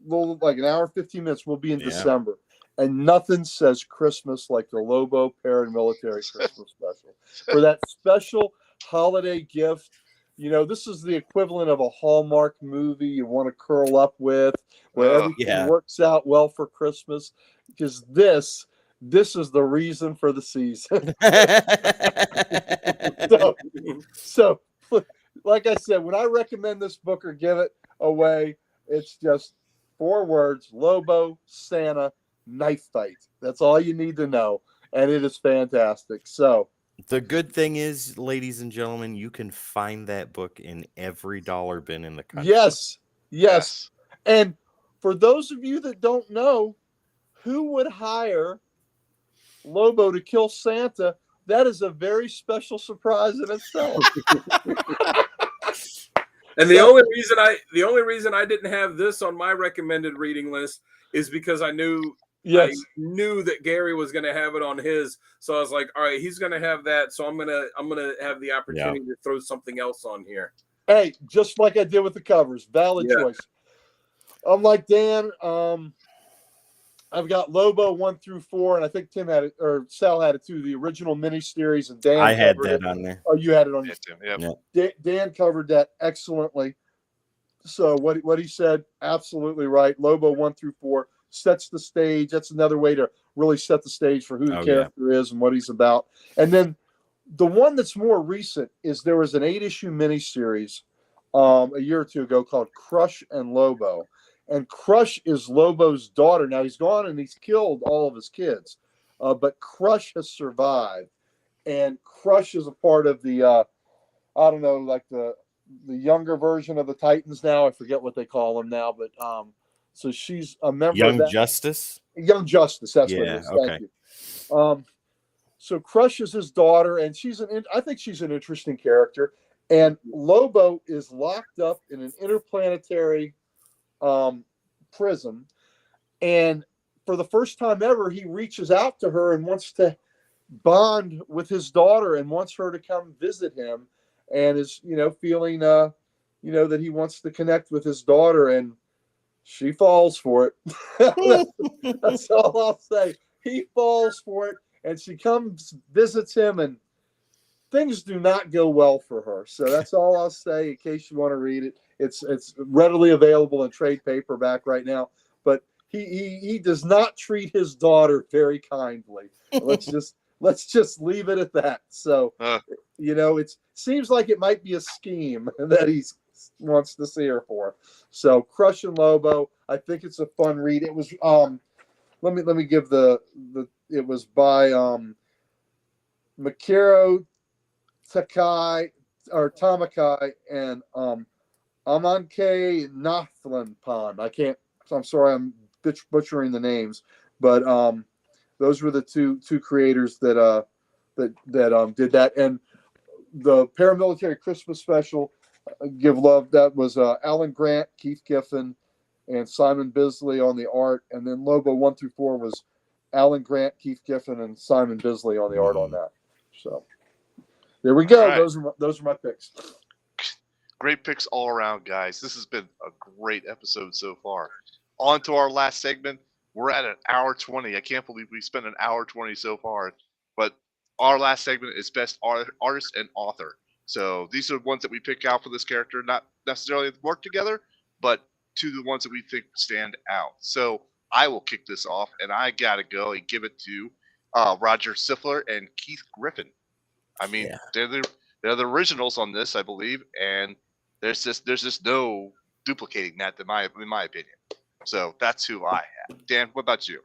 15 minutes. We'll be in December, and nothing says Christmas like the Lobo Paramilitary Christmas Special. For that special holiday gift, this is the equivalent of a Hallmark movie you want to curl up with, where everything works out well for Christmas. Because this is the reason for the season. so like I said, when I recommend this book or give it away, it's just 4 words: Lobo, Santa, knife fight. That's all you need to know. And it is fantastic. So the good thing is, ladies and gentlemen, you can find that book in every dollar bin in the country. Yes. And for those of you that don't know, who would hire Lobo to kill Santa? That is a very special surprise in itself. And the only reason I didn't have this on my recommended reading list is because I knew that Gary was going to have it on his. So I was like, all right, he's going to have that. So I'm going to have the opportunity to throw something else on here. Hey, just like I did with the covers, valid choice. Unlike Dan, I've got Lobo 1 through 4, and I think Tim had it, or Sal had it too. The original miniseries, and Dan. I had that on there. Oh, you had it on your Tim. Yeah. Dan covered that excellently. So what he said, absolutely right. Lobo 1 through 4, sets the stage. That's another way to really set the stage for who the Oh, character is and what he's about. And then the one that's more recent is there was an 8-issue miniseries a year or two ago called Crush and Lobo. And Crush is Lobo's daughter. Now he's gone and he's killed all of his kids, but Crush has survived. And Crush is a part of the I don't know, like the younger version of the Titans now. I forget what they call them now, but so she's a member of Young that. Justice. Young Justice, that's what it Yeah. is. Okay. Thank you. So Crush is his daughter, and I think she's an interesting character. And Lobo is locked up in an interplanetary prison, and for the first time ever, he reaches out to her and wants to bond with his daughter and wants her to come visit him, and is feeling that he wants to connect with his daughter, and she falls for it. That's all I'll say. He falls for it, and she comes, visits him, and things do not go well for her. So that's all I'll say in case you want to read it. It's readily available in trade paperback right now, but he does not treat his daughter very kindly. Let's just leave it at that. So it seems like it might be a scheme that he wants to see her for. So Crush and Lobo, I think it's a fun read. It was let me give it was by Mikiro Takai or Tamakai and Amanke Nathlan. I'm sorry, I'm butchering the names, but those were the two creators that did that. And the paramilitary Christmas special, give love. That was Alan Grant, Keith Giffen, and Simon Bisley on the art. And then Lobo 1 through 4 was Alan Grant, Keith Giffen, and Simon Bisley on the art on that. So there we go. Right. Those are my picks. Great picks all around, guys. This has been a great episode so far. On to our last segment. We're at an hour 20. I can't believe we spent an hour 20 so far. But our last segment is best artist and author. So these are the ones that we pick out for this character, not necessarily work together, but to the ones that we think stand out. So I will kick this off, and I got to go and give it to Roger Sifler and Keith Giffen. I mean, they're the originals on this, I believe, and there's just no duplicating that in my opinion. So that's who I have. Dan, what about you?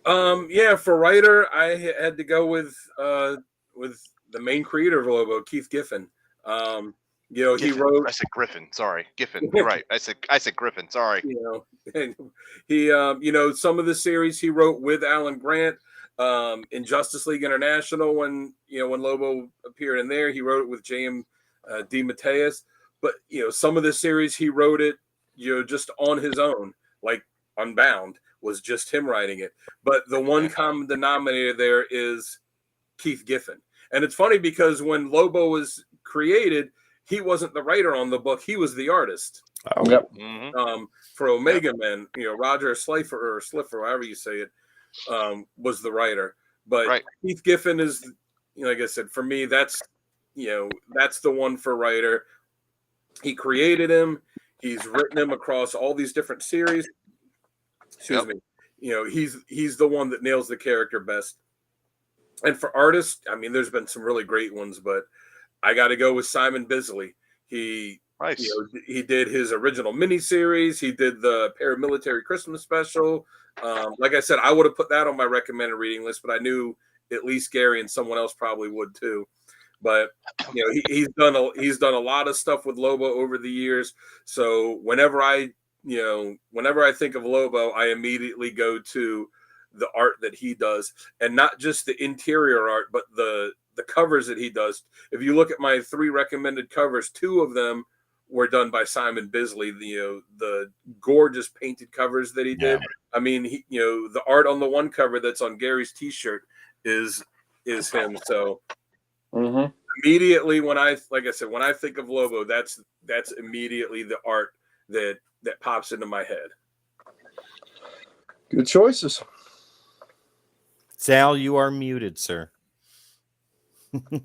For writer, I had to go with the main creator of Lobo, Keith Giffen. Giffen. He wrote. I said Griffin. Sorry, Giffen. You're right. I said Griffin. Sorry. He some of the series he wrote with Alan Grant. In Justice League International, when Lobo appeared in there, he wrote it with James DeMatteis. But some of the series he wrote it, just on his own, like Unbound was just him writing it. But the one common denominator there is Keith Giffen. And it's funny because when Lobo was created, he wasn't the writer on the book; he was the artist. Oh, yep. For Omega Men, Roger Slipher, however you say it, was the writer. But Keith Giffen is, like I said, for me, that's the one for writer. He created him. He's written him across all these different series. Excuse me. He's the one that nails the character best. And for artists, I mean, there's been some really great ones, but I got to go with Simon Bisley. He did his original miniseries. He did the paramilitary Christmas special. Like I said, I would have put that on my recommended reading list, but I knew at least Gary and someone else probably would too. But he's done a lot of stuff with Lobo over the years. So whenever I think of Lobo, I immediately go to the art that he does, and not just the interior art, but the covers that he does. If you look at my 3 recommended covers, 2 of them were done by Simon Bisley. The gorgeous painted covers that he did. I mean, the art on the one cover that's on Gary's T-shirt is him. So immediately when I think of Lobo, that's immediately the art that pops into my head. Good choices. Sal, you are muted, sir.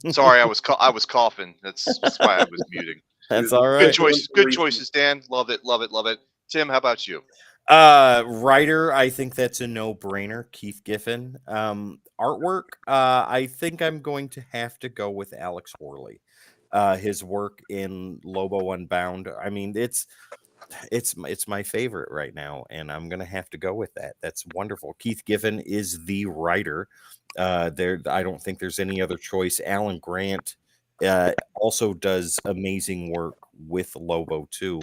Sorry, I was coughing. That's why I was muting. That's all right. Good choices, Dan. Love it. Tim, how about you? Writer, I think that's a no-brainer. Keith Giffen. Artwork, I think I'm going to have to go with Alex Horley. His work in Lobo Unbound. I mean, it's my favorite right now, and I'm gonna have to go with that. That's wonderful. Keith Giffen is the writer. I don't think there's any other choice. Alan Grant also does amazing work with Lobo too.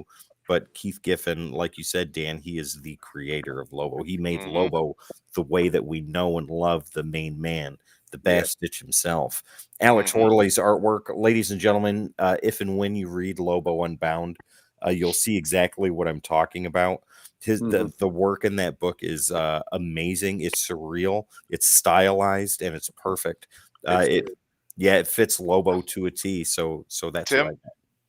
But Keith Giffen, like you said, Dan, he is the creator of Lobo. He made Lobo the way that we know and love the main man, the Bass Stitch himself. Alex Horley's artwork, ladies and gentlemen, if and when you read Lobo Unbound, you'll see exactly what I'm talking about. The work in that book is amazing. It's surreal, it's stylized, and it's perfect. It fits Lobo to a T. So that's Tim, what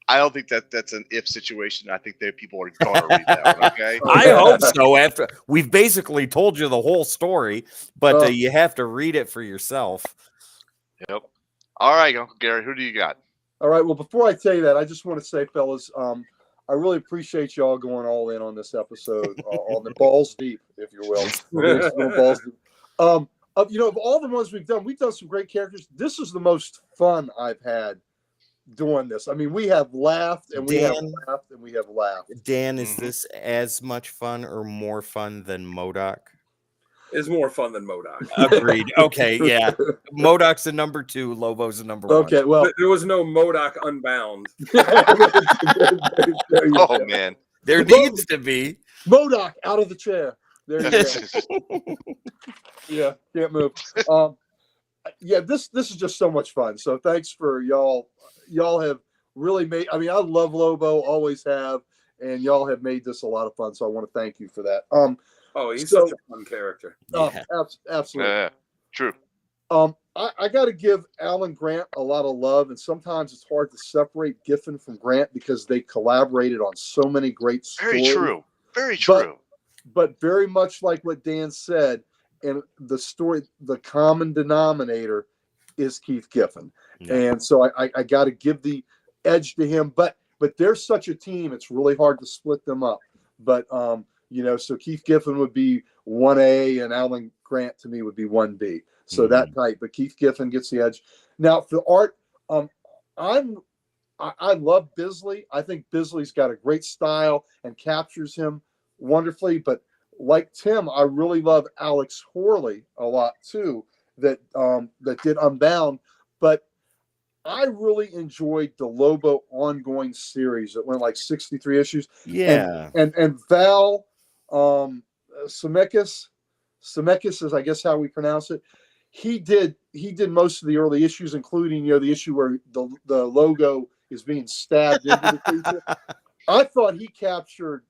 I don't think that's an if situation. I think that people are gonna read that one. Okay. I hope so. After we've basically told you the whole story, but you have to read it for yourself. Yep. All right, Uncle Gary, who do you got? All right. Well, before I tell you that, I just want to say, fellas, I really appreciate y'all going all in on this episode, on the balls deep, if you will. Balls deep. Of all the ones we've done some great characters. This is the most fun I've had doing this. I mean, we have laughed and we have laughed and we have laughed. Dan, is this as much fun or more fun than MODOK? Is more fun than MODOK. Agreed. Okay, yeah. MODOK's a number 2, Lobo's a number 1. Okay, well, there was no MODOK Unbound. Oh man, there needs to be MODOK out of the chair. There you go. Yeah, can't move. This is just so much fun. So thanks for y'all. Y'all have really made. I mean, I love Lobo, always have, and y'all have made this a lot of fun. So I want to thank you for that. He's such a fun character. Absolutely. Yeah, true. I got to give Alan Grant a lot of love, and sometimes it's hard to separate Giffen from Grant because they collaborated on so many great stories. Very true. Very true. But very much like what Dan said, and the story, the common denominator is Keith Giffen. Yeah. And so I got to give the edge to him. But they're such a team, it's really hard to split them up. But, so Keith Giffen would be 1A and Alan Grant to me would be 1B. So that type. But Keith Giffen gets the edge. Now, for art, I love Bisley. I think Bisley's got a great style and captures him wonderfully. But like Tim, I really love Alex Horley a lot too, that did Unbound. But I really enjoyed the Lobo ongoing series that went like 63 issues. Yeah. And Val Zemeckis is, I guess, how we pronounce it. He did most of the early issues, including the issue where the logo is being stabbed into the creature. I thought he captured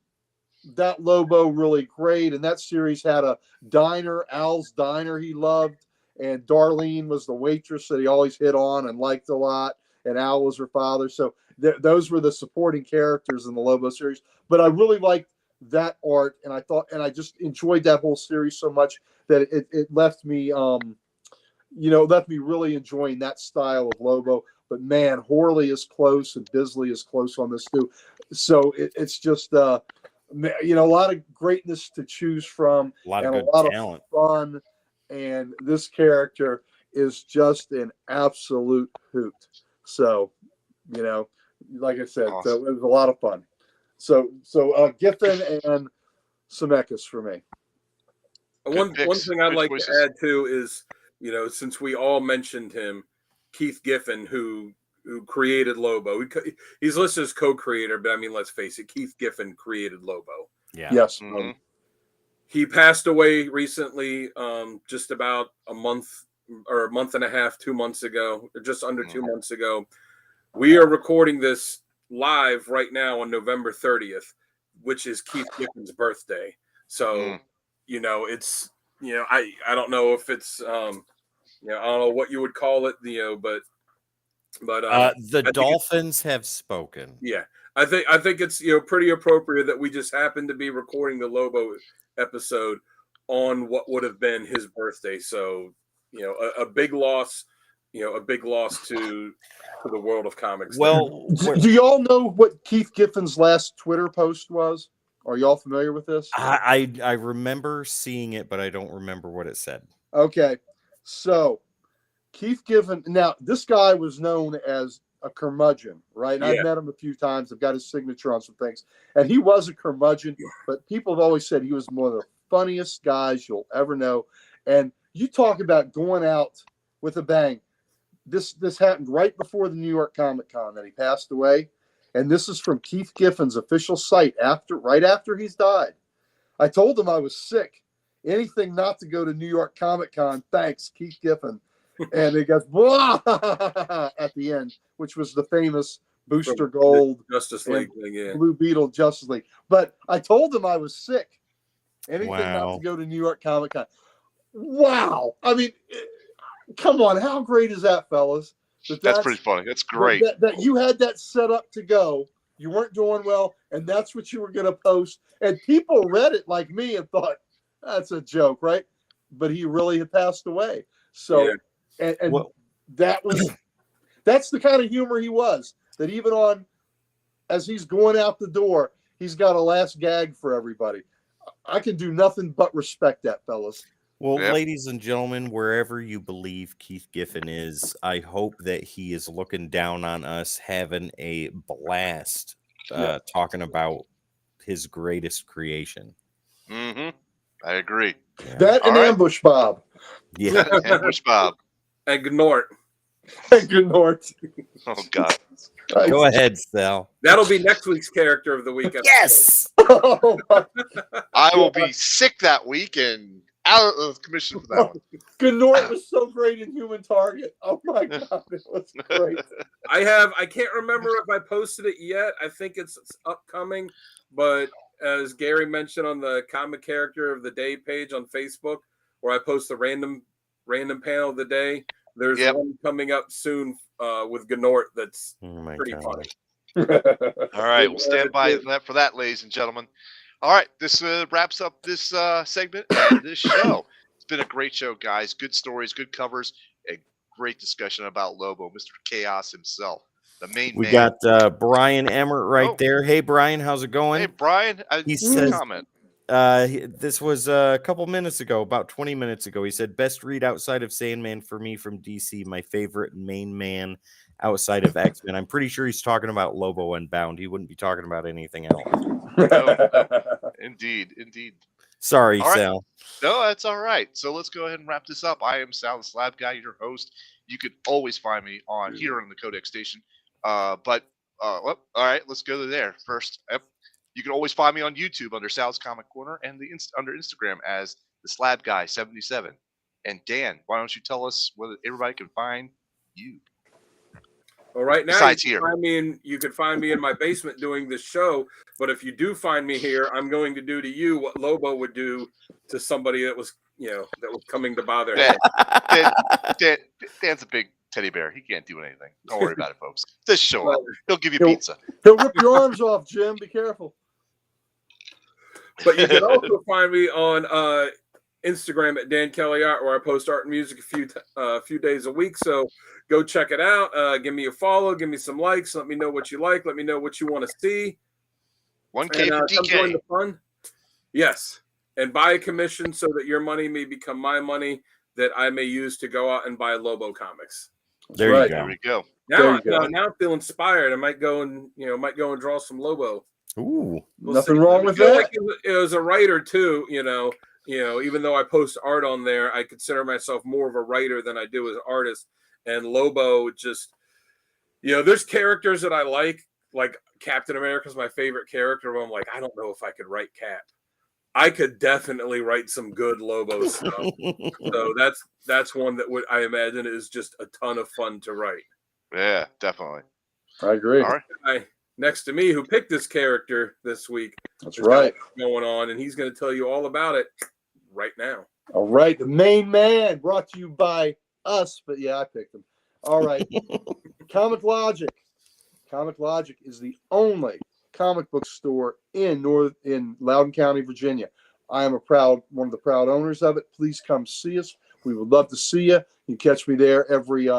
that Lobo really great, and that series had a diner, Al's Diner, he loved, and Darlene was the waitress that he always hit on and liked a lot, and Al was her father. So those were the supporting characters in the Lobo series. But I really liked that art, and I just enjoyed that whole series so much that it left me left me really enjoying that style of Lobo. But man, Horley is close and Bisley is close on this too. So it's just a lot of greatness to choose from, a lot and of good a lot talent. of fun. And this character is just an absolute hoot. So, like I said, awesome. So it was a lot of fun. So Giffen and Zemeckis for me. One thing I'd like to add too is, since we all mentioned him, Keith Giffen, who created Lobo. He's listed as co-creator, but I mean, let's face it, Keith Giffen created Lobo. Yeah. Yes. Mm-hmm. He passed away recently, just about a month and a half, 2 months ago, or just under 2 months ago. We are recording this live right now on November 30th, which is Keith Giffen's birthday. So, it's, I don't know if it's, I don't know what you would call it, but the Dolphins have spoken. Yeah, I think it's pretty appropriate that we just happen to be recording the Lobo episode on what would have been his birthday. So a big loss, to the world of comics. Well, do y'all know what Keith Giffen's last Twitter post was? Are y'all familiar with this? I remember seeing it, but I don't remember what it said. Okay, so Keith Giffen. Now, this guy was known as a curmudgeon, right? And I've Yeah. met him a few times. I've got his signature on some things, and he was a curmudgeon. But people have always said he was one of the funniest guys you'll ever know. And you talk about going out with a bang. This happened right before the New York Comic Con that he passed away, and this is from Keith Giffen's official site right after he's died. I told him I was sick. Anything not to go to New York Comic Con. Thanks, Keith Giffen. And he goes, blah, at the end, which was the famous Booster Gold Justice League thing, yeah. Blue Beetle Justice League. But I told him I was sick. Anything not Wow. to go to New York Comic Con. Wow. I mean, come on. How great is that, fellas? That's pretty funny. That's great. That you had that set up to go. You weren't doing well, and that's what you were going to post. And people read it like me and thought, that's a joke, right? But he really had passed away. So, Yeah. and that's the kind of humor he was, that even as he's going out the door, he's got a last gag for everybody. I can do nothing but respect that, fellas. Well, Yep. ladies and gentlemen, wherever you believe Keith Giffen is, I hope that he is looking down on us, having a blast, talking about his greatest creation. Mm-hmm. I agree. Yeah. That and All right. Ambush Bob. Yeah. Ambush Bob. And Gnort. Good Lord. Oh God. Go ahead, Sal. That'll be next week's character of the week. episode. Yes. Oh, my I will be sick that week and out of commission for that one. Gnort was so great in Human Target. Oh my God, it was great. I can't remember if I posted it yet. I think it's upcoming, but as Gary mentioned on the comic character of the day page on Facebook, where I post the random panel of the day, there's one coming up soon with Gnort that's pretty funny. All right, we'll stand by for that, ladies and gentlemen. All right, this wraps up this segment and this show. It's been a great show, guys. Good stories, good covers, a great discussion about Lobo, Mr. Chaos himself, the main We man. got Brian Emmert right there. Hey, Brian, how's it going? Hey, Brian. He says, comment. This was a couple minutes ago, about 20 minutes ago. He said, best read outside of Sandman for me from DC, my favorite main man outside of X-Men. I'm pretty sure he's talking about Lobo Unbound. He wouldn't be talking about anything else. No. Indeed. Sorry, All right. Sal. No, that's all right. So let's go ahead and wrap this up. I am Sal, the Slab Guy, your host. You could always find me on here on the Codex Station. All right, let's go to there first. Yep. You can always find me on YouTube under Sal's Comic Corner and under Instagram as the Slab Guy 77. And Dan, why don't you tell us where everybody can find you? Well, right now Besides you can find me in my basement doing this show. But if you do find me here, I'm going to do to you what Lobo would do to somebody that was coming to bother him. Dan's a big teddy bear. He can't do anything. Don't worry about it, folks. Just show up. He'll give you pizza. He'll rip your arms off, Jim. Be careful. But you can also find me on Instagram at Dan Kelly Art, where I post art and music a few days a week. So go check it out. Give me a follow. Give me some likes. Let me know what you like. Let me know what you want to see. 1K for DK. Come join the fun. Yes. And buy a commission so that your money may become my money that I may use to go out and buy Lobo comics. There you go. There we go. Now I feel inspired. I might go and draw some Lobo. Ooh, nothing wrong with that. Like as a writer too, even though I post art on there, I consider myself more of a writer than I do as an artist. And Lobo just, there's characters that I like Captain America's my favorite character. But I'm like, I don't know if I could write Cap. I could definitely write some good Lobo stuff. So that's one that I imagine is just a ton of fun to write. Yeah, definitely. I agree. All right. Next to me, who picked this character this week. That's right. Going on, and he's going to tell you all about it right now. All right. The main man, brought to you by us, but yeah, I picked him. All right. Comic Logic. Comic Logic is the only comic book store in Loudoun County, Virginia. I am one of the proud owners of it. Please come see us. We would love to see you. You can catch me there every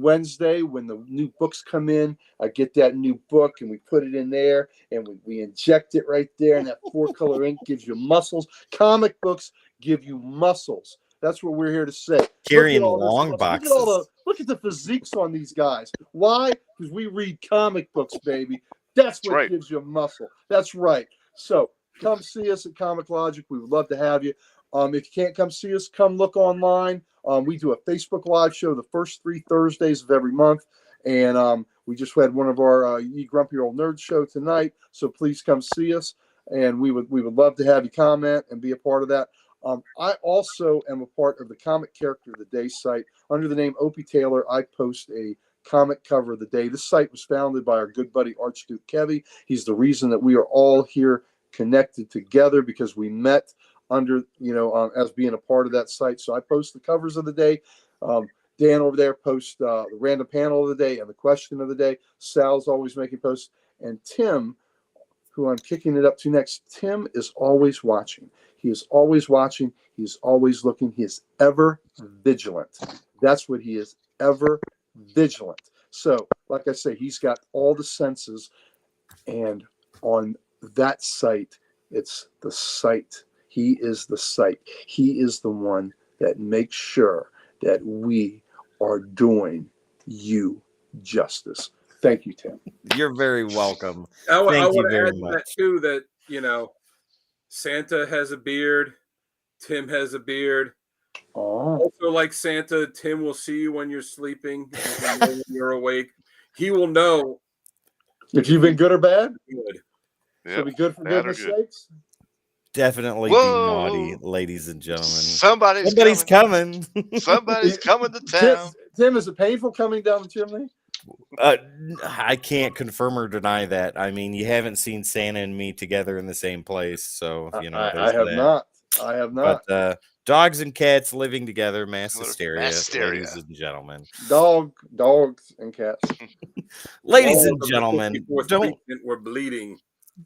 Wednesday, when the new books come in, I get that new book and we put it in there and we inject it right there. And that 4-color ink gives you muscles. Comic books give you muscles. That's what we're here to say. Carrying long boxes. Look at the physiques on these guys. Why? Because we read comic books, baby. That's what right. gives you muscle. That's right. So come see us at Comic Logic. We would love to have you. If you can't come see us, come look online. We do a Facebook Live show the first 3 Thursdays of every month. And we just had one of our Ye Grumpy Old Nerds show tonight. So please come see us. And we would love to have you comment and be a part of that. I also am a part of the Comic Character of the Day site. Under the name Opie Taylor, I post a comic cover of the day. This site was founded by our good buddy Archduke Kevy. He's the reason that we are all here connected together, because we met under, as being a part of that site. So I post the covers of the day. Dan over there posts the random panel of the day and the question of the day. Sal's always making posts. And Tim, who I'm kicking it up to next, Tim is always watching. He is always watching. He's always looking. He is ever vigilant. That's what he is, ever vigilant. So, like I say, he's got all the senses. And on that site, it's the site. He is the site. He is the one that makes sure that we are doing you justice. Thank you, Tim. You're very welcome. I Thank you want to very add to much. that too, that Santa has a beard, Tim has a beard. Oh. Also, like Santa, Tim will see you when you're sleeping, and when you're awake. He will know if you've been good or bad. Good. Yep. So be good for goodness sakes. Definitely be naughty, ladies and gentlemen. Somebody's coming. Somebody's coming to town. Tim, is it painful coming down the chimney? I can't confirm or deny that. I mean, you haven't seen Santa and me together in the same place, so I have not. I have not. But dogs and cats living together, mass hysteria, ladies and gentlemen. Dogs and cats. Ladies and gentlemen, we're bleeding.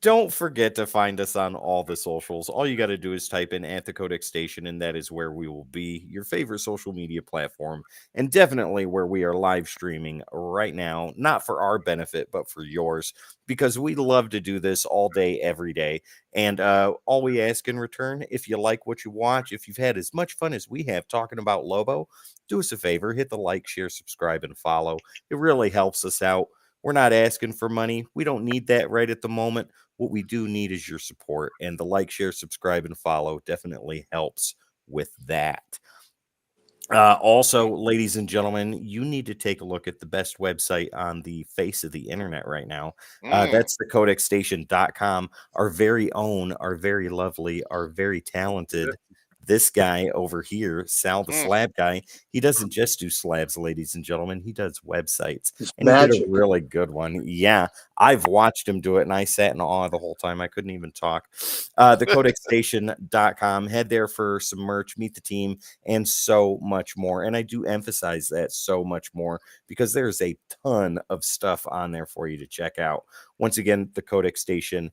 Don't forget to find us on all the socials. All you got to do is type in at the Codex Station, and that is where we will be, your favorite social media platform, and definitely where we are live streaming right now, not for our benefit, but for yours, because we love to do this all day, every day. And all we ask in return, if you like what you watch, if you've had as much fun as we have talking about Lobo, do us a favor, hit the like, share, subscribe, and follow. It really helps us out. We're not asking for money. We don't need that right at the moment. What we do need is your support, and the like, share, subscribe, and follow definitely helps with that. Also, ladies and gentlemen, you need to take a look at the best website on the face of the internet right now. That's thecodexstation.com. Our very own, our very lovely, our very talented this guy over here, Sal the Slab Guy, he doesn't just do slabs, ladies and gentlemen. He does websites. And he did a really good one. Yeah, I've watched him do it, and I sat in awe the whole time. I couldn't even talk. Thecodexstation.com. Head there for some merch, meet the team, and so much more. And I do emphasize that so much more because there's a ton of stuff on there for you to check out. Once again, thecodexstation.com.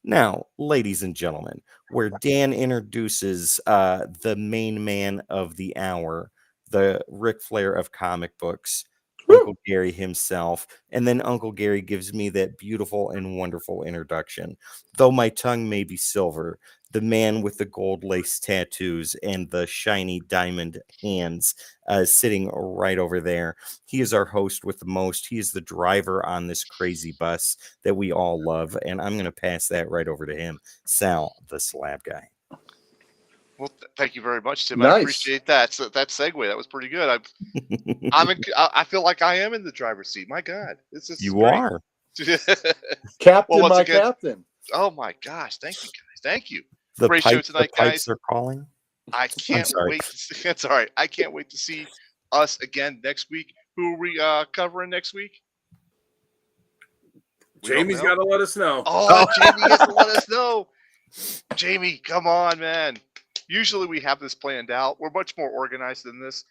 Now, ladies and gentlemen, where Dan introduces the main man of the hour, the Ric Flair of comic books, Uncle Gary himself, and then Uncle Gary gives me that beautiful and wonderful introduction. Though my tongue may be silver, the man with the gold lace tattoos and the shiny diamond hands sitting right over there. He is our host with the most. He is the driver on this crazy bus that we all love. And I'm going to pass that right over to him, Sal, the Slab Guy. Well, thank you very much, Tim. Nice. I appreciate that. So that segue, that was pretty good. I feel like I am in the driver's seat. My God, this is you great. Are Captain, well, my again, captain. Oh my gosh, thank you guys. Thank you. The great pipes, show tonight, the pipes guys. are calling. I can't wait. It's all right. I can't wait to see us again next week. Who are we covering next week? Jamie's got to let us know. Oh, Jamie has to let us know. Jamie, come on, man. Usually we have this planned out. We're much more organized than this.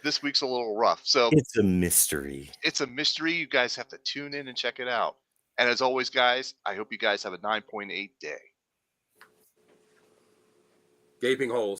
This week's a little rough. So it's a mystery. It's a mystery. You guys have to tune in and check it out. And as always, guys, I hope you guys have a 9.8 day. Gaping holes.